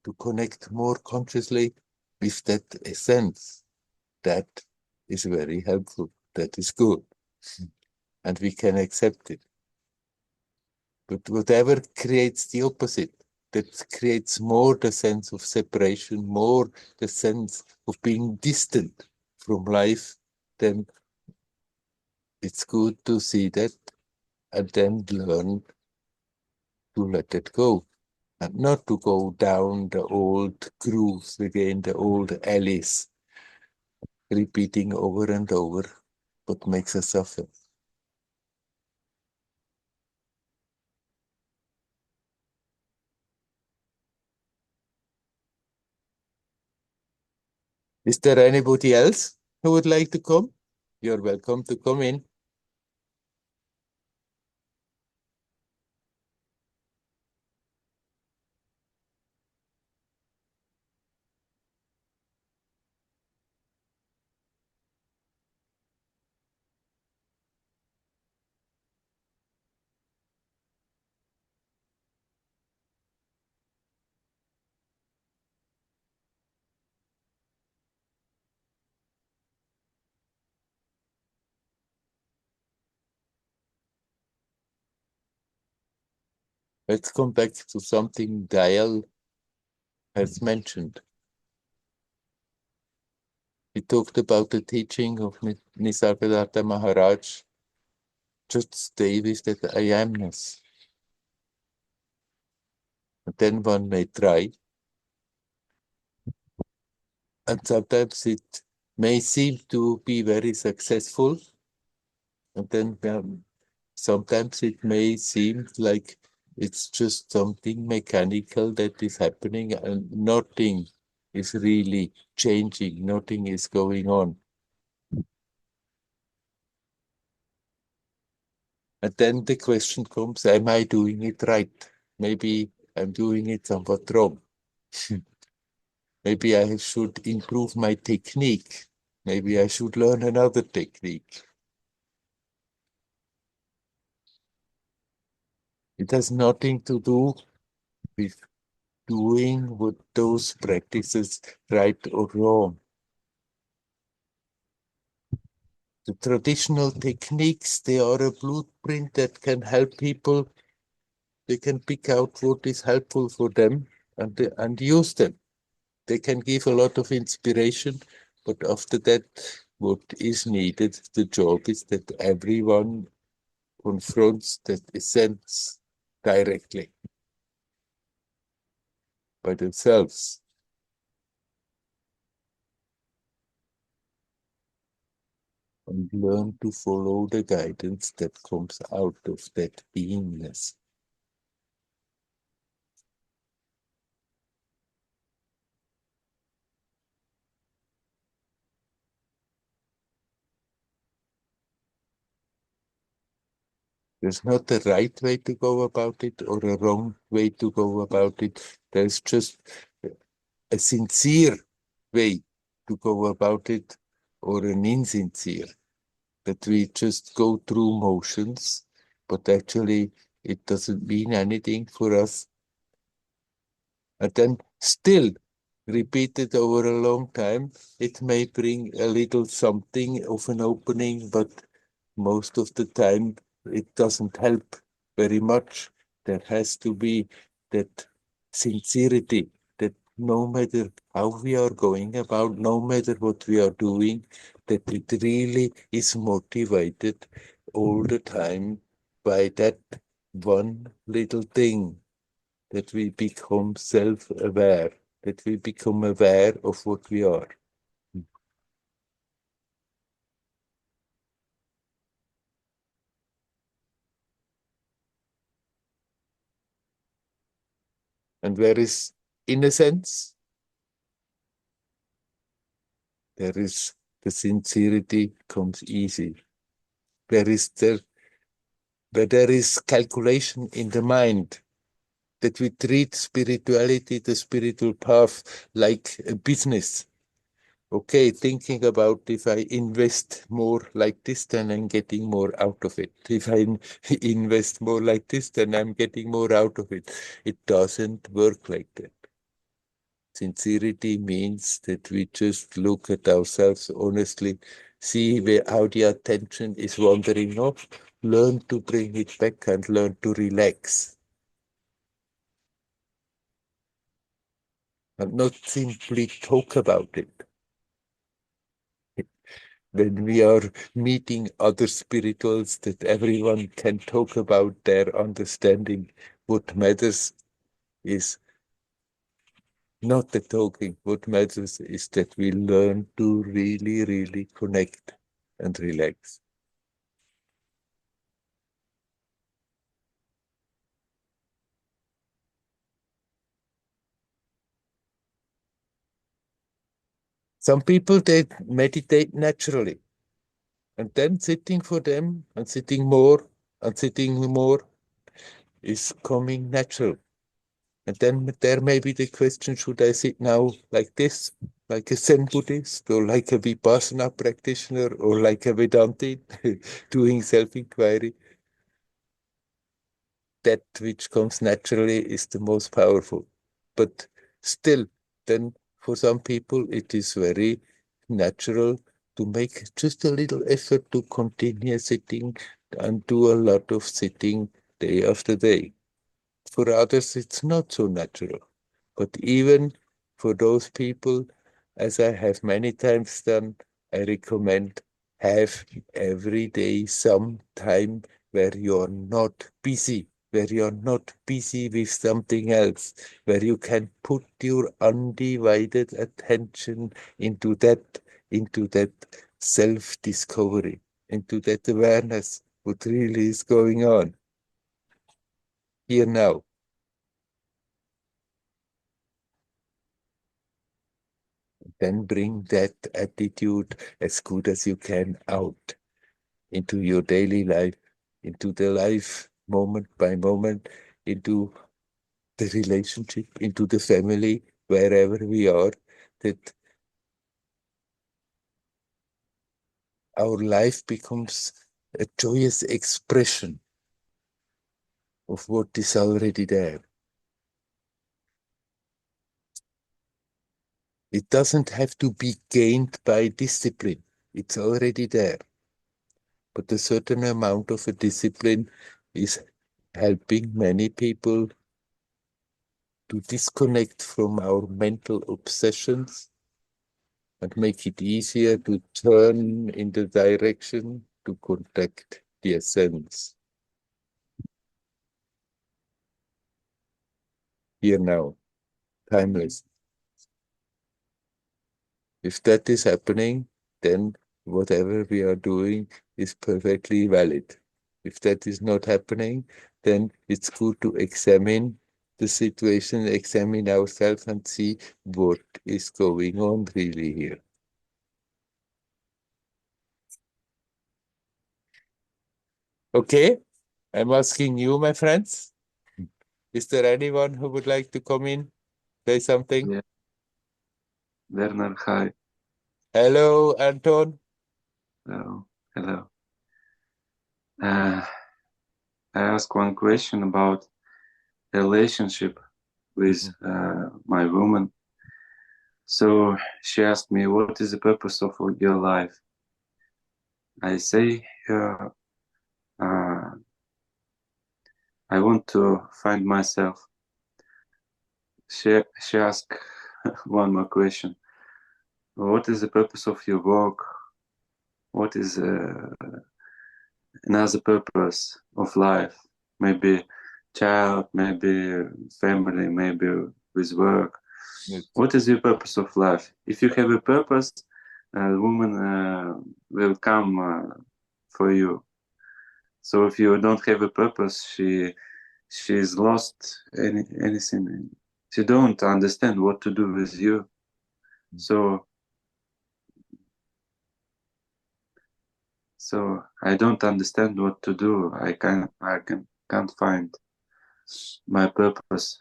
to connect more consciously with that essence, that is very helpful, that is good, and we can accept it. But whatever creates the opposite, that creates more the sense of separation, more the sense of being distant from life, then it's good to see that and then learn to let it go. And not to go down the old grooves again, the old alleys, repeating over and over what makes us suffer. Is there anybody else who would like to come? You're welcome to come in. Let's come back to something Dayal has mentioned. He talked about the teaching of Nisargadatta Maharaj. Just stay with that I amness. And then one may try. And sometimes it may seem to be very successful. And then sometimes it may seem like it's just something mechanical that is happening and nothing is really changing, nothing is going on. And then the question comes, am I doing it right? Maybe I'm doing it somewhat wrong. Maybe I should improve my technique. Maybe I should learn another technique. It has nothing to do with doing what those practices right or wrong. The traditional techniques, they are a blueprint that can help people. They can pick out what is helpful for them and use them. They can give a lot of inspiration, but after that, what is needed, the job is that everyone confronts that essence directly by themselves and learn to follow the guidance that comes out of that beingness. There's not a right way to go about it or a wrong way to go about it. There's just a sincere way to go about it or an insincere, that we just go through motions, but actually it doesn't mean anything for us. And then still repeated over a long time, it may bring a little something of an opening, but most of the time it doesn't help very much. There has to be that sincerity, that no matter how we are going about, no matter what we are doing, that it really is motivated all the time by that one little thing, that we become self-aware, that we become aware of what we are. And where is innocence? There is the sincerity comes easy. Where there is calculation in the mind, that we treat spirituality, the spiritual path, like a business. Okay, thinking about if I invest more like this, then I'm getting more out of it. If I invest more like this, then I'm getting more out of it. It doesn't work like that. Sincerity means that we just look at ourselves honestly, see how the attention is wandering off, learn to bring it back and learn to relax. And not simply talk about it. When we are meeting other spirituals, that everyone can talk about their understanding. What matters is not the talking. What matters is that we learn to really, really connect and relax. Some people, they meditate naturally. And then sitting for them and sitting more and sitting more is coming natural. And then there may be the question, should I sit now like this, like a Zen Buddhist, or like a Vipassana practitioner, or like a Vedantin, doing self-inquiry? That which comes naturally is the most powerful. But still, then for some people, it is very natural to make just a little effort to continue sitting and do a lot of sitting day after day. For others, it's not so natural. But even for those people, as I have many times done, I recommend have every day some time where you're not busy, where you're not busy with something else, where you can put your undivided attention into that self-discovery, into that awareness, what really is going on here now. Then bring that attitude as good as you can out into your daily life, into the life moment by moment, into the relationship, into the family, wherever we are, that our life becomes a joyous expression of what is already there. It doesn't have to be gained by discipline. It's already there. But a certain amount of a discipline is helping many people to disconnect from our mental obsessions and make it easier to turn in the direction to contact the essence. Here now, timeless. If that is happening, then whatever we are doing is perfectly valid. If that is not happening, then it's good to examine the situation, examine ourselves and see what is going on really here. Okay, I'm asking you, my friends. Is there anyone who would like to come in, say something? Yeah. Werner, hi. Hello, Anton. Hello. Hello. I ask one question about relationship with my woman. So she asked me, what is the purpose of your life? I say, I want to find myself. She asked one more question. What is the purpose of your work? What is another purpose of life? Maybe child, maybe family, maybe with work. Yes. What is your purpose of life? If you have a purpose, the woman will come for you. So if you don't have a purpose, she's lost anything. She don't understand what to do with you. So So I don't understand what to do. I can't find my purpose.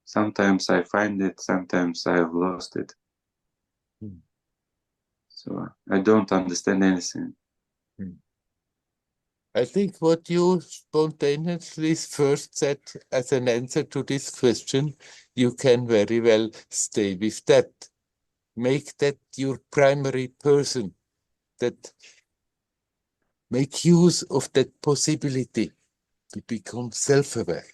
Sometimes I find it, sometimes I have lost it. So I don't understand anything. I think what you spontaneously first said as an answer to this question, you can very well stay with that. Make that your primary person, that make use of that possibility to become self-aware.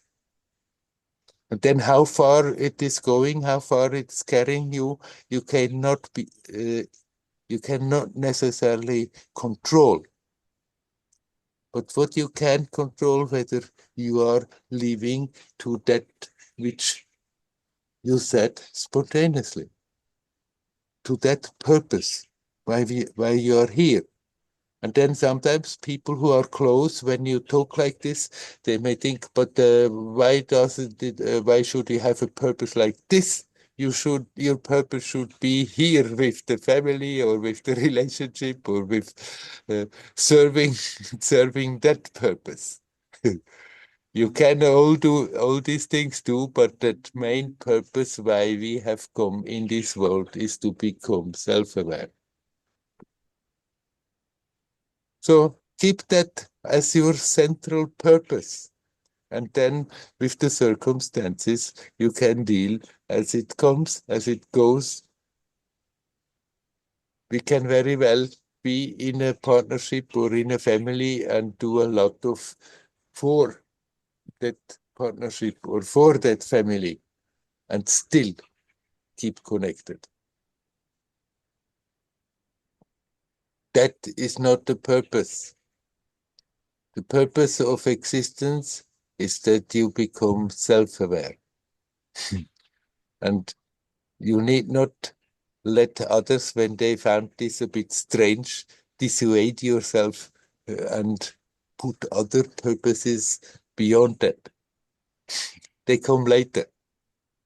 And then how far it is going, how far it's carrying you, you cannot necessarily control. But what you can control, whether you are living to that which you said spontaneously, to that purpose, why you are here. And then sometimes people who are close, when you talk like this, they may think, but why should you have a purpose like this? Your purpose should be here with the family or with the relationship or with serving, serving that purpose. You can all do all these things too, but that main purpose why we have come in this world is to become self-aware. So keep that as your central purpose. And then with the circumstances, you can deal as it comes, as it goes. We can very well be in a partnership or in a family and do a lot of for that partnership or for that family and still keep connected. That is not the purpose. The purpose of existence is that you become self-aware. And you need not let others, when they found this a bit strange, dissuade yourself and put other purposes beyond that. They come later.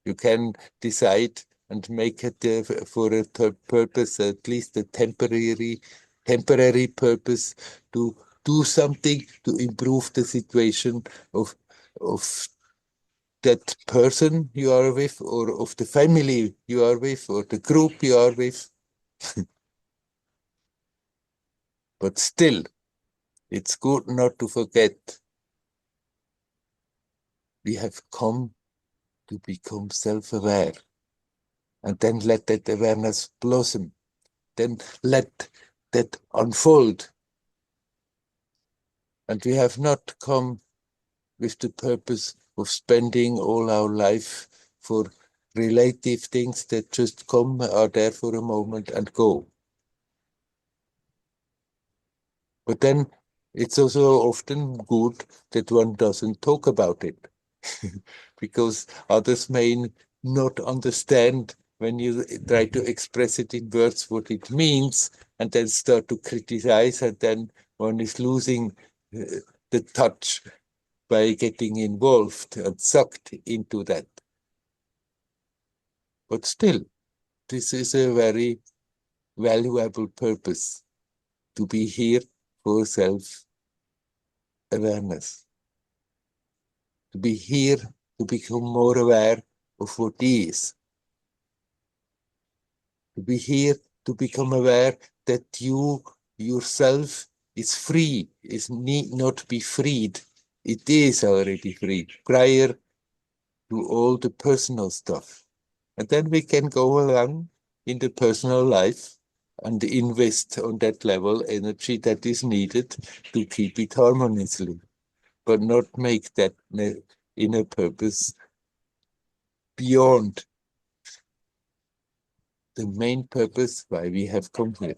You can decide and make it for a purpose, at least a temporary purpose, to do something to improve the situation of that person you are with, or of the family you are with, or the group you are with. But still, it's good not to forget we have come to become self-aware, and then let that awareness blossom. Then let that unfold. And we have not come with the purpose of spending all our life for relative things that just come, are there for a moment and go. But then it's also often good that one doesn't talk about it because others may not understand when you try to express it in words what it means, and then start to criticize, and then one is losing the touch by getting involved and sucked into that. But still, this is a very valuable purpose, to be here for self-awareness, to be here to become more aware of what is, to be here to become aware that you yourself is free, is need not be freed. It is already free prior to all the personal stuff. And then we can go along in the personal life and invest on that level energy that is needed to keep it harmoniously, but not make that inner purpose beyond the main purpose why we have come here.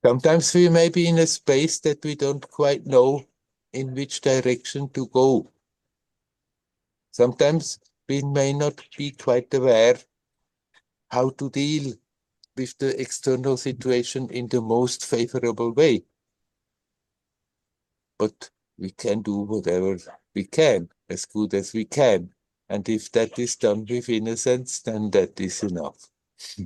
Sometimes we may be in a space that we don't quite know in which direction to go. Sometimes we may not be quite aware how to deal with the external situation in the most favorable way. But we can do whatever we can, as good as we can. And if that is done with innocence, then that is enough. To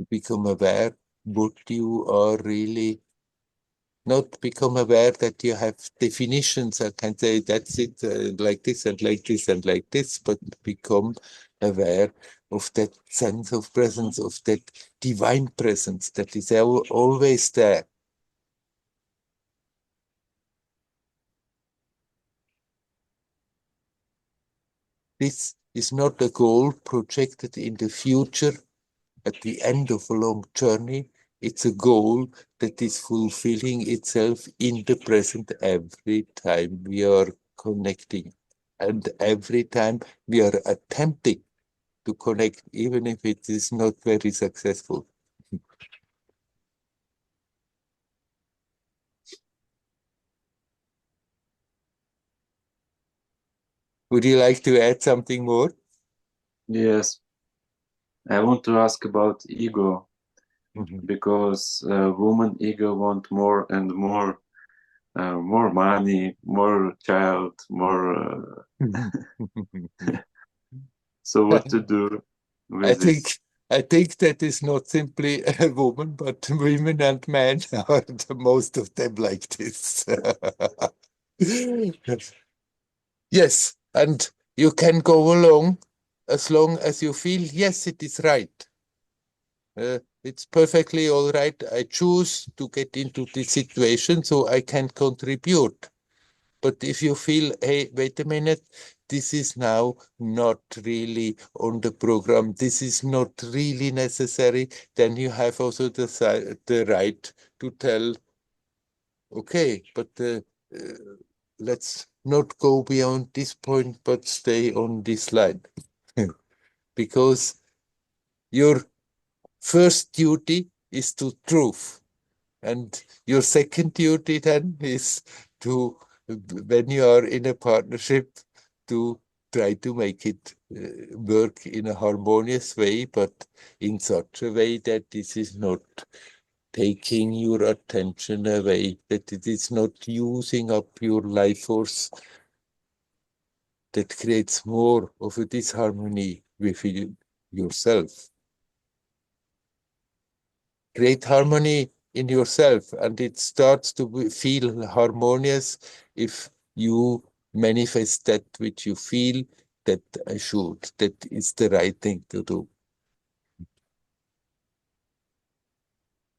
become aware what you are really, not become aware that you have definitions. I can say that's it, like this and like this and like this, but become aware of that sense of presence, of that divine presence that is always there. This is not a goal projected in the future at the end of a long journey. It's a goal that is fulfilling itself in the present every time we are connecting. And every time we are attempting to connect, even if it is not very successful. Would you like to add something more? Yes, I want to ask about ego, because woman ego want more and more, more money, more child, more. So what to do I with this? think that is not simply a woman, but women and men are most of them like this. Yes, and you can go along as long as you feel, yes, it is right. It's perfectly all right. I choose to get into this situation so I can contribute. But if you feel, hey, wait a minute, this is now not really on the program, this is not really necessary, then you have also the right to tell, okay, but let's not go beyond this point, but stay on this line. Because your first duty is to truth. And your second duty then is to, when you are in a partnership, to try to make it work in a harmonious way, but in such a way that this is not taking your attention away, that it is not using up your life force, that creates more of a disharmony within yourself. Create harmony in yourself, and it starts to feel harmonious if you manifest that which you feel that I should, that is the right thing to do.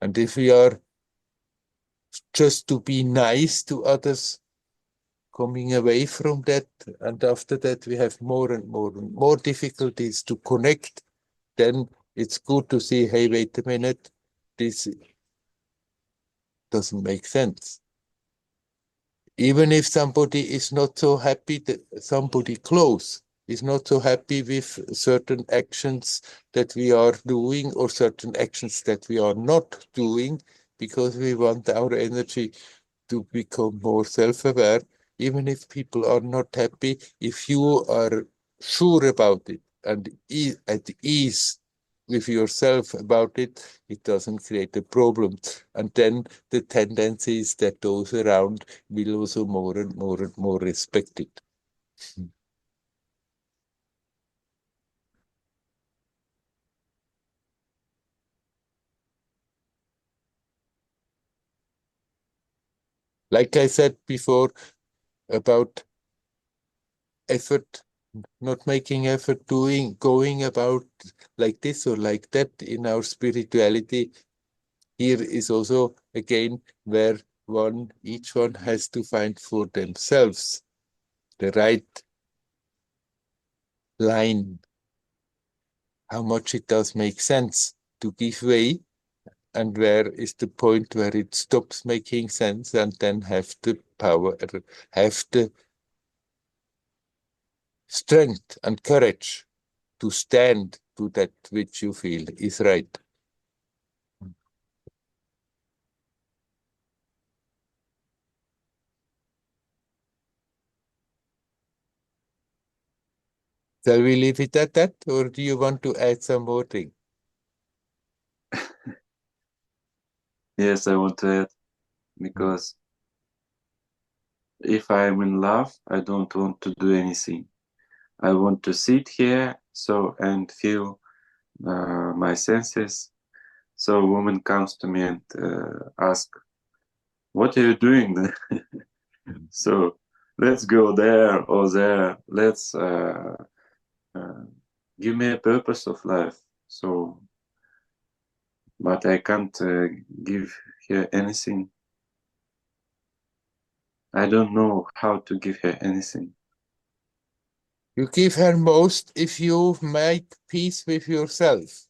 And if we are just to be nice to others, coming away from that, and after that we have more and more and more difficulties to connect, then it's good to see, hey, wait a minute, this doesn't make sense. Even if somebody is not so happy, that somebody close is not so happy with certain actions that we are doing or certain actions that we are not doing, because we want our energy to become more self-aware, even if people are not happy, if you are sure about it and at ease with yourself about it, it doesn't create a problem. And then the tendency is that those around will also more and more and more respect it. Like I said before about effort, not making effort, going about like this or like that in our spirituality, here is also again where each one has to find for themselves the right line, how much it does make sense to give way, and where is the point where it stops making sense, and then have the power, have the strength and courage to stand to that which you feel is right. Shall we leave it at that, or do you want to add some more thing? Yes, I want to add, because if I'm in love, I don't want to do anything. I want to sit here and feel my senses. So a woman comes to me and asks, "What are you doing?" So let's go there or there. Let's uh, give me a purpose of life. So, but I can't give her anything. I don't know how to give her anything. You give her most if you make peace with yourself.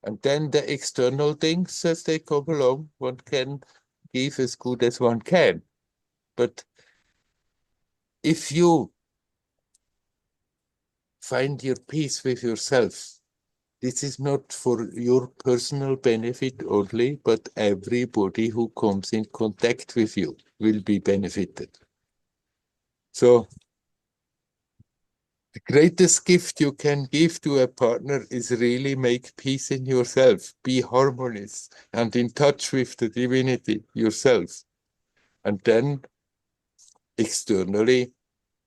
And then the external things, as they come along, one can give as good as one can. But if you find your peace with yourself, this is not for your personal benefit only, but everybody who comes in contact with you will be benefited. So the greatest gift you can give to a partner is really make peace in yourself, be harmonious and in touch with the divinity yourself. And then externally,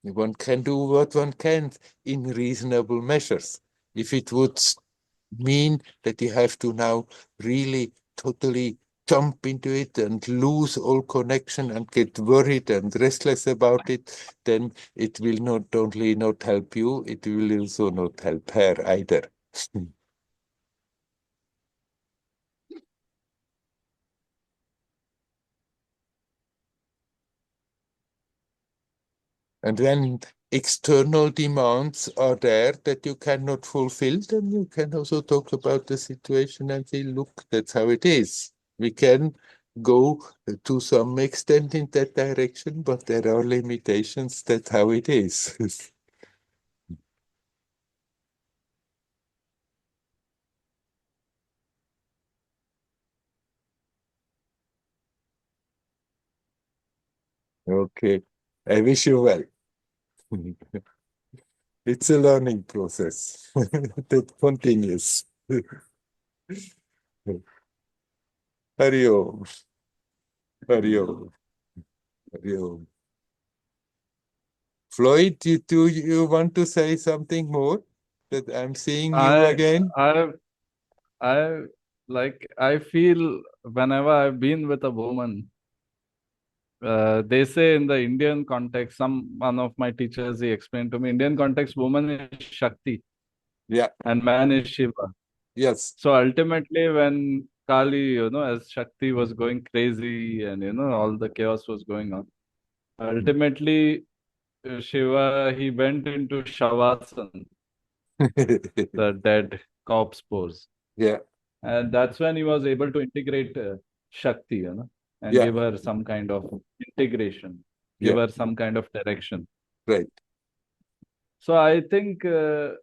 one can do what one can in reasonable measures. If it would mean that you have to now really totally jump into it and lose all connection and get worried and restless about it, then it will not only not help you, it will also not help her either. And when external demands are there that you cannot fulfill, then you can also talk about the situation and say, look, that's how it is. We can go to some extent in that direction, but there are limitations. That's how it is. Okay. I wish you well. It's a learning process that continues. Hari Om. Hari Om. Hari Om. Floyd, do you want to say something more? That I'm seeing you again? I I feel whenever I've been with a woman, they say in the Indian context, one of my teachers, he explained to me, Indian context, woman is Shakti Yeah. and man is Shiva. Yes. So ultimately, when Kali, as Shakti was going crazy and, all the chaos was going on, ultimately, Shiva, he went into Shavasana, the dead corpse pose. Yeah. And that's when he was able to integrate Shakti, and Yeah. give her some kind of integration, give her some kind of direction. Right. So I think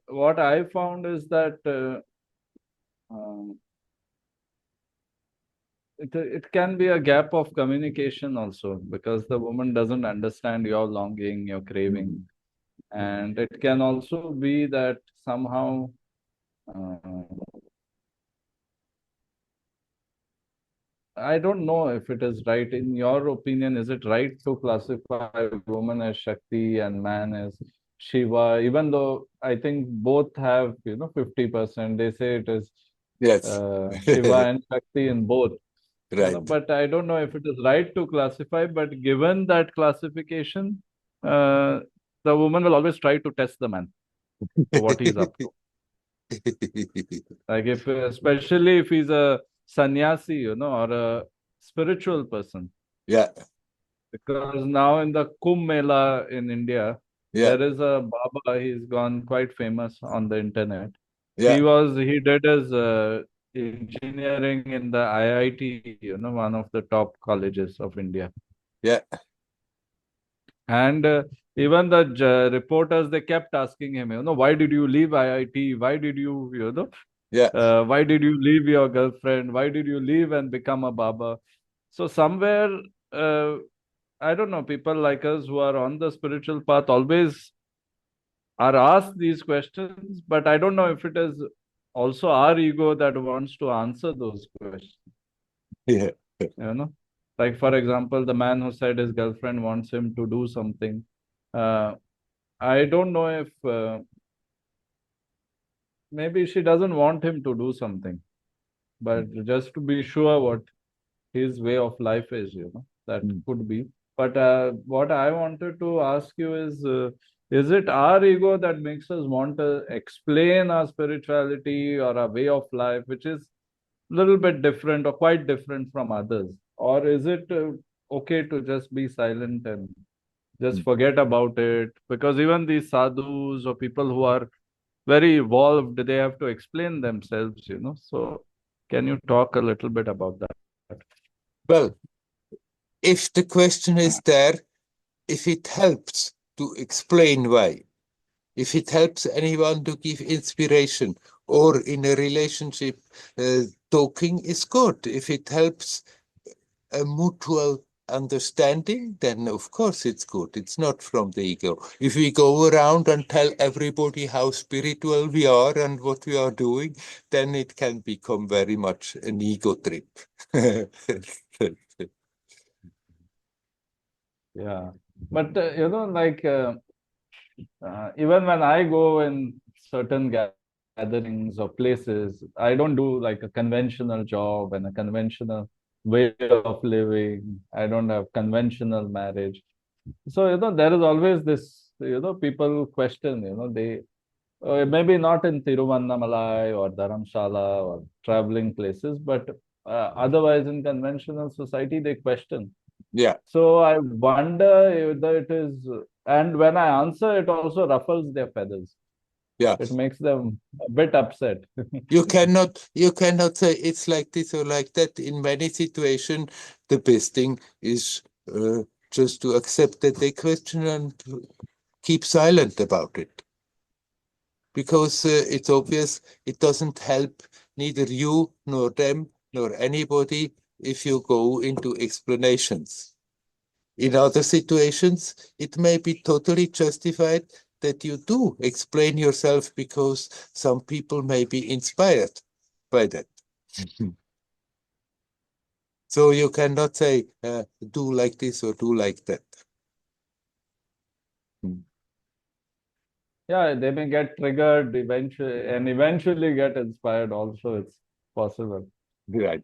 what I found is that it can be a gap of communication also, because the woman doesn't understand your longing, your craving. And it can also be that somehow I don't know if it is right. In your opinion, is it right to classify woman as Shakti and man as Shiva? Even though I think both have, 50%. They say it is Yes. Shiva and Shakti in both. Right. But I don't know if it is right to classify. But given that classification, the woman will always try to test the man for what he's up to. Like especially if he's a sannyasi, or a spiritual person. Yeah. Because now in the Kumbh Mela in India, Yeah. there is a Baba, he's gone quite famous on the internet. Yeah. He did his engineering in the IIT, one of the top colleges of India. Yeah. And even the reporters, they kept asking him, why did you leave IIT? Why did you, Yeah. why did you leave your girlfriend? Why did you leave and become a Baba? So somewhere, uh, I don't know, people like us who are on the spiritual path always are asked these questions, but I don't know if it is also our ego that wants to answer those questions. Yeah. You know, like for example, the man who said his girlfriend wants him to do something. Uh, I don't know if maybe she doesn't want him to do something, but just to be sure what his way of life is, that Mm. could be. But what I wanted to ask you is it our ego that makes us want to explain our spirituality or our way of life, which is a little bit different or quite different from others? Or is it okay to just be silent and just Mm. forget about it? Because even these sadhus or people who are very evolved, they have to explain themselves. So can you talk a little bit about that? Well, if the question is there, if it helps to explain why, if it helps anyone to give inspiration, or in a relationship, talking is good. If it helps a mutual understanding, then of course it's good. It's not from the ego. If we go around and tell everybody how spiritual we are and what we are doing, then it can become very much an ego trip. Yeah, but like even when I go in certain gatherings or places, I don't do like a conventional job and a conventional way of living. I don't have conventional marriage. So, there is always this, people question, they maybe not in Tiruvannamalai or Dharamshala or traveling places, but otherwise in conventional society, they question. Yeah. So I wonder whether it is, and when I answer, it also ruffles their feathers. Yeah. It makes them a bit upset. You cannot say it's like this or like that. In many situations, the best thing is just to accept that they question and keep silent about it. Because it's obvious it doesn't help neither you nor them nor anybody if you go into explanations. In other situations, it may be totally justified that you do explain yourself because some people may be inspired by that. So you cannot say, do like this or do like that. Yeah, they may get triggered eventually and eventually get inspired also. It's possible. Right.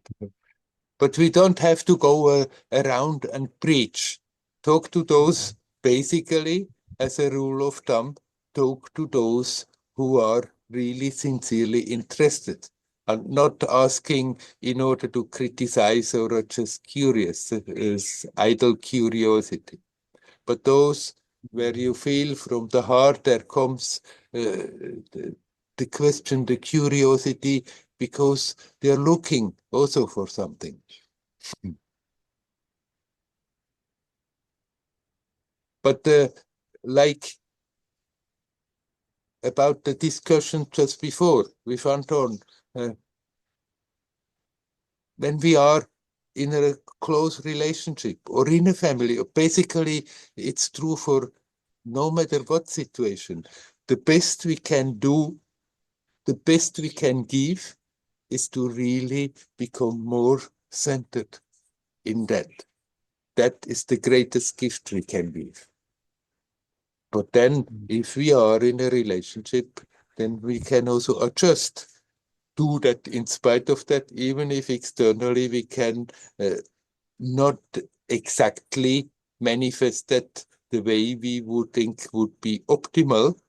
But we don't have to go around and preach. Talk to those, basically, as a rule of thumb, talk to those who are really sincerely interested and not asking in order to criticize or are just curious, as idle curiosity. But those where you feel from the heart there comes the question, the curiosity, because they're looking also for something. But like about the discussion just before with Anton, when we are in a close relationship or in a family, or basically it's true for no matter what situation, the best we can do, the best we can give is to really become more centered in that. That is the greatest gift we can give. But then, if we are in a relationship, then we can also adjust, do that in spite of that, even if externally we can not exactly manifest that the way we would think would be optimal,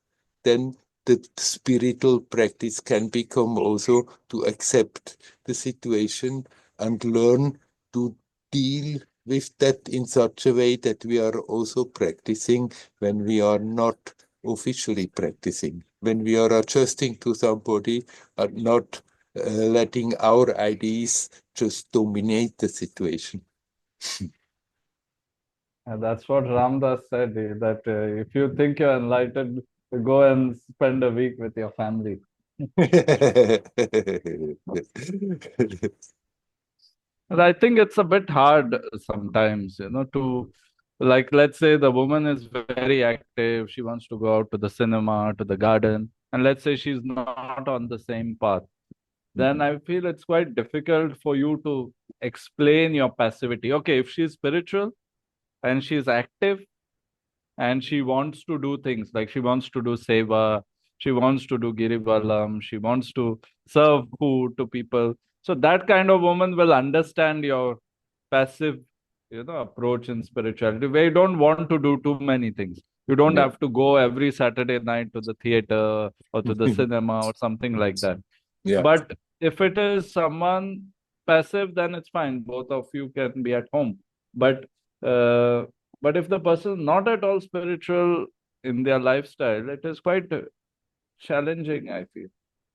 then the spiritual practice can become also to accept the situation and learn to deal with that in such a way that we are also practicing when we are not officially practicing, when we are adjusting to somebody and not letting our ideas just dominate the situation. And that's what Ramdas said, that if you think you're enlightened, go and spend a week with your family. But I think it's a bit hard sometimes, to, like, let's say the woman is very active, she wants to go out to the cinema, to the garden, and let's say she's not on the same path. Then I feel it's quite difficult for you to explain your passivity. Okay, if she's spiritual and she's active and she wants to do things like she wants to do seva, she wants to do girivalam, she wants to serve food to people. So that kind of woman will understand your passive, approach in spirituality, where you don't want to do too many things. You don't Yeah. have to go every Saturday night to the theater or to the cinema or something like that. Yeah. But if it is someone passive, then it's fine. Both of you can be at home. Uh, but if the person is not at all spiritual in their lifestyle, it is quite challenging, I feel.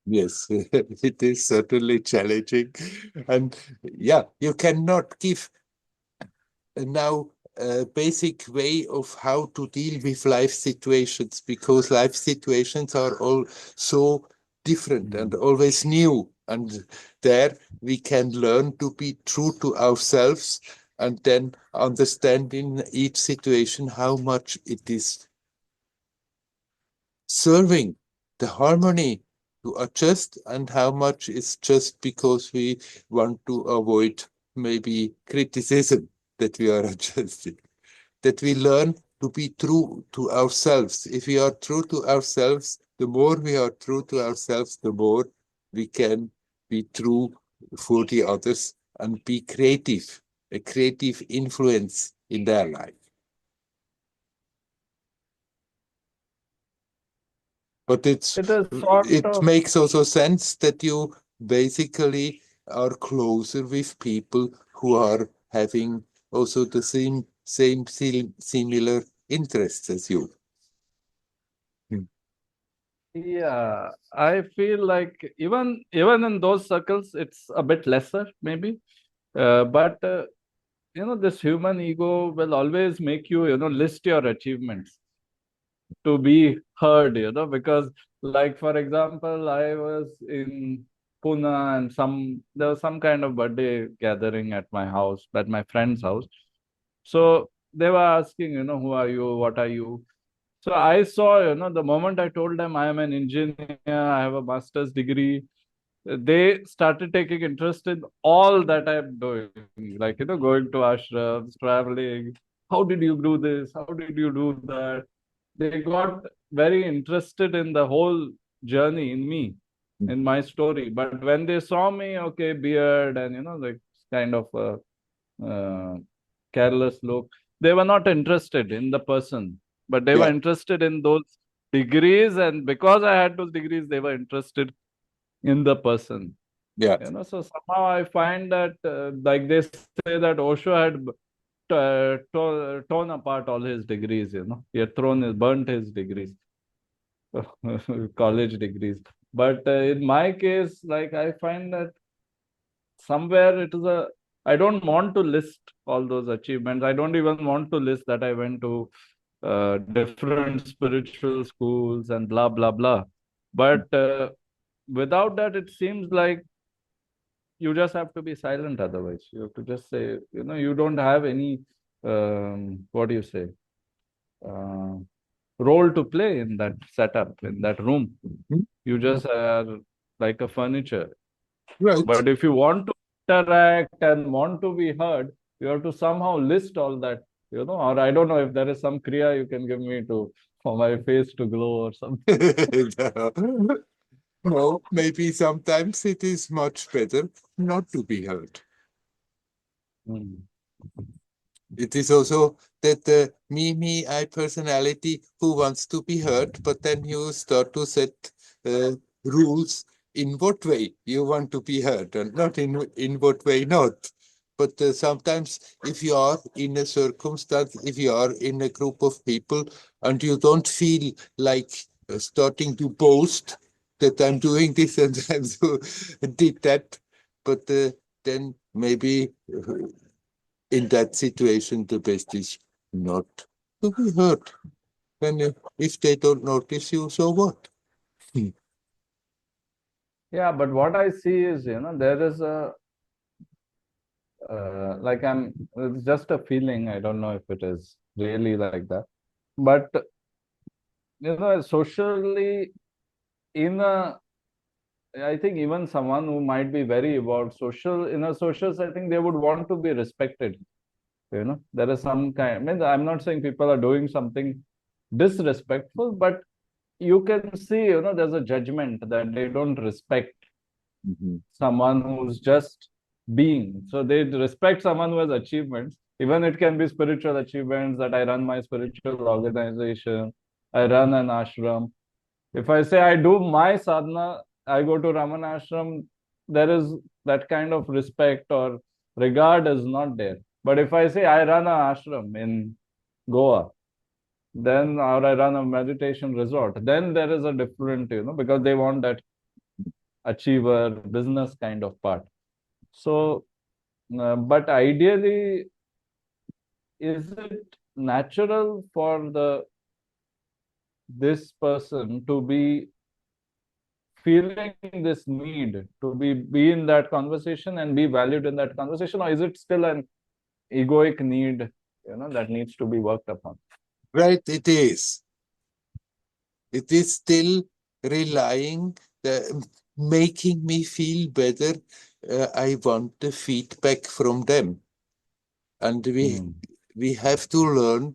Yes, it is certainly challenging. And yeah, you cannot give now a basic way of how to deal with life situations, because life situations are all so different and always new. And there we can learn to be true to ourselves and then understand in each situation how much it is serving the harmony to adjust and how much is just because we want to avoid maybe criticism that we are adjusting. That we learn to be true to ourselves. If we are true to ourselves, the more we are true to ourselves, the more we can be true for the others and be creative, a creative influence in their life. But It is it makes also sense that you basically are closer with people who are having also the similar interests as you. Yeah, I feel like even in those circles, it's a bit lesser, maybe. But this human ego will always make you, list your achievements to be heard, because like, for example, I was in Pune and there was some kind of birthday gathering at my house, at my friend's house. So they were asking, who are you? What are you? So I saw, the moment I told them I am an engineer, I have a master's degree, they started taking interest in all that I'm doing, like, going to ashrams, traveling. How did you do this? How did you do that? They got very interested in the whole journey in me, in my story. But when they saw me, okay, beard and, like kind of careless look, they were not interested in the person, but they were interested in those degrees. And because I had those degrees, they were interested in the person. Yeah. So somehow I find that, like they say that Osho had torn apart all his degrees, he had burnt his degrees, college degrees. But in my case, like I find that somewhere I don't want to list all those achievements. I don't even want to list that I went to different spiritual schools and blah, blah, blah. But without that, it seems like you just have to be silent otherwise. You have to just say, you don't have any, what do you say, uh, role to play in that setup, in that room. You just are like a furniture. Right. But if you want to interact and want to be heard, you have to somehow list all that, or I don't know if there is some kriya you can give me for my face to glow or something. No, maybe sometimes it is much better not to be heard. It is also that the me, I personality who wants to be heard, but then you start to set rules in what way you want to be heard and not in what way not. But sometimes if you are in a circumstance, if you are in a group of people and you don't feel like starting to boast that I'm doing this and I did that, but then maybe in that situation, the best is not to be heard. And if they don't notice you, so what? Yeah, but what I see is, there is it's just a feeling. I don't know if it is really like that. But, socially, in a I think even someone who might be very about social, in a social setting, they would want to be respected. There is some kind, I mean, I'm not saying people are doing something disrespectful, but you can see, there's a judgment that they don't respect someone who's just being. So they respect someone who has achievements. Even it can be spiritual achievements, that I run my spiritual organization, I run an ashram. If I say I do my sadhana, I go to Raman ashram, there is that kind of respect or regard is not there. But if I say I run an ashram in Goa, then, or I run a meditation resort, then there is a different, because they want that achiever business kind of part. So, but ideally, is it natural for this person to be feeling this need to be in that conversation and be valued in that conversation, or is it still an egoic need, that needs to be worked upon? Right, it is. It is still relying, making me feel better. I want the feedback from them. And we have to learn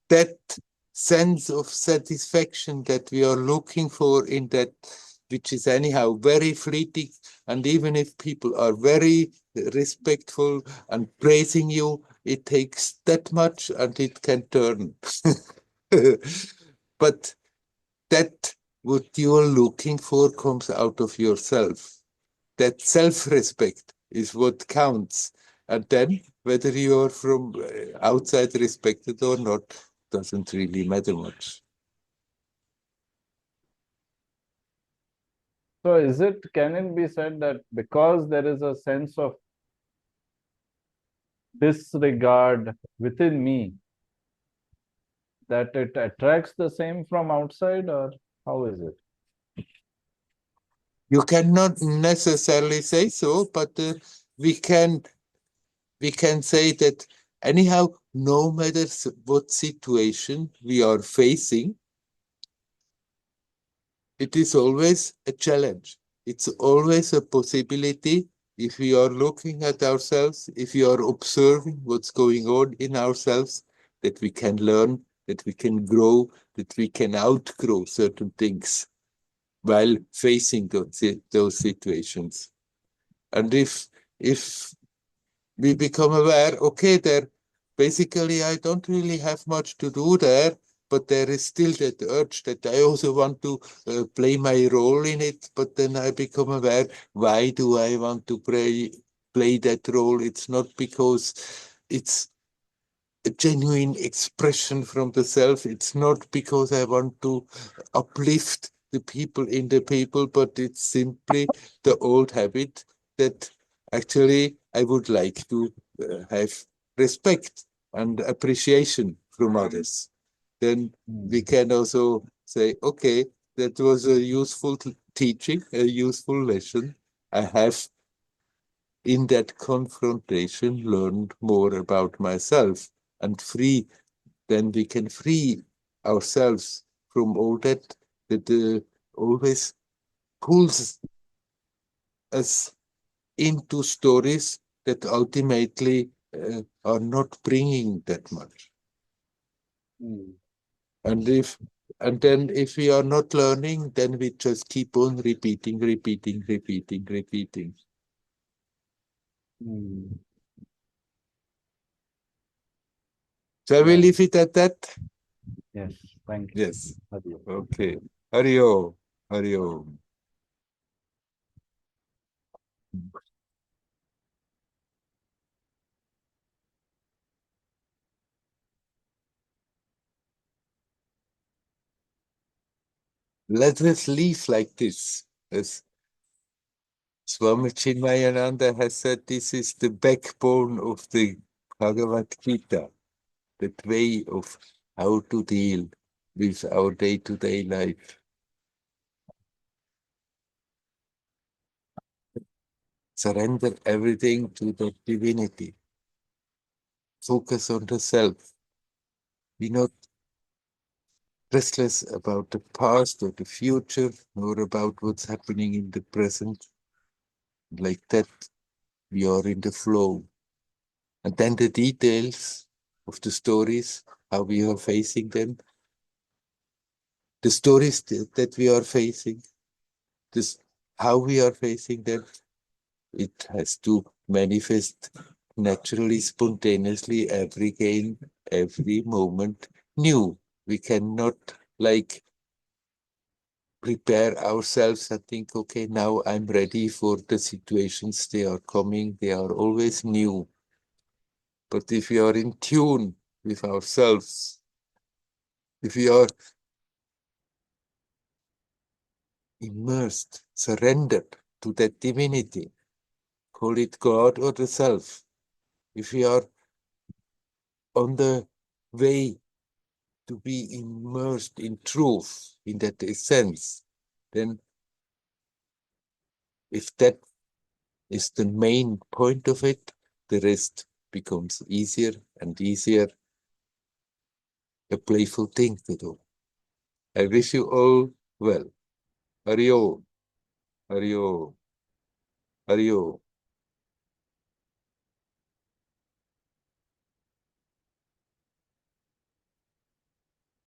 that sense of satisfaction that we are looking for in that, which is anyhow very fleeting. And even if people are very respectful and praising you, it takes that much and it can turn. But that what you are looking for comes out of yourself. That self-respect is what counts. And then whether you are from outside respected or not doesn't really matter much. So can it be said that because there is a sense of disregard within me, that it attracts the same from outside, or how is it? You cannot necessarily say so, but we can say that anyhow, no matter what situation we are facing, it is always a challenge. It's always a possibility if we are looking at ourselves, if we are observing what's going on in ourselves, that we can learn, that we can grow, that we can outgrow certain things while facing those situations. And if we become aware, okay, there, basically I don't really have much to do there, but there is still that urge that I also want to play my role in it, but then I become aware, why do I want to play that role? It's not because it's a genuine expression from the self. It's not because I want to uplift the people in the people, but it's simply the old habit that actually I would like to have respect and appreciation from others. Then we can also say, okay, that was a useful teaching, a useful lesson. I have in that confrontation learned more about myself and then we can free ourselves from all that always pulls us into stories that ultimately are not bringing that much. And then if we are not learning, then we just keep on repeating. Shall we leave it at that? Yes, thank you. Yes. Okay. Hari-Om. Hari-Om. Let us live like this. As Swami Chinmayananda has said, this is the backbone of the Bhagavat Geeta, that way of how to deal with our day-to-day life. Surrender everything to the divinity. Focus on the self. Be not restless about the past or the future, nor about what's happening in the present. Like that, we are in the flow. And then the details of the stories, how we are facing them, the stories that we are facing, this, how we are facing them, it has to manifest naturally, spontaneously, every moment new. We cannot like prepare ourselves and think, okay, now I'm ready for the situations. They are coming, they are always new. But if we are in tune with ourselves, if we are immersed, surrendered to that divinity, call it God or the self, if we are on the way to be immersed in truth, in that essence, then if that is the main point of it, the rest becomes easier and easier, a playful thing to do. I wish you all well. Hari Om, Hari Om, Hari Om.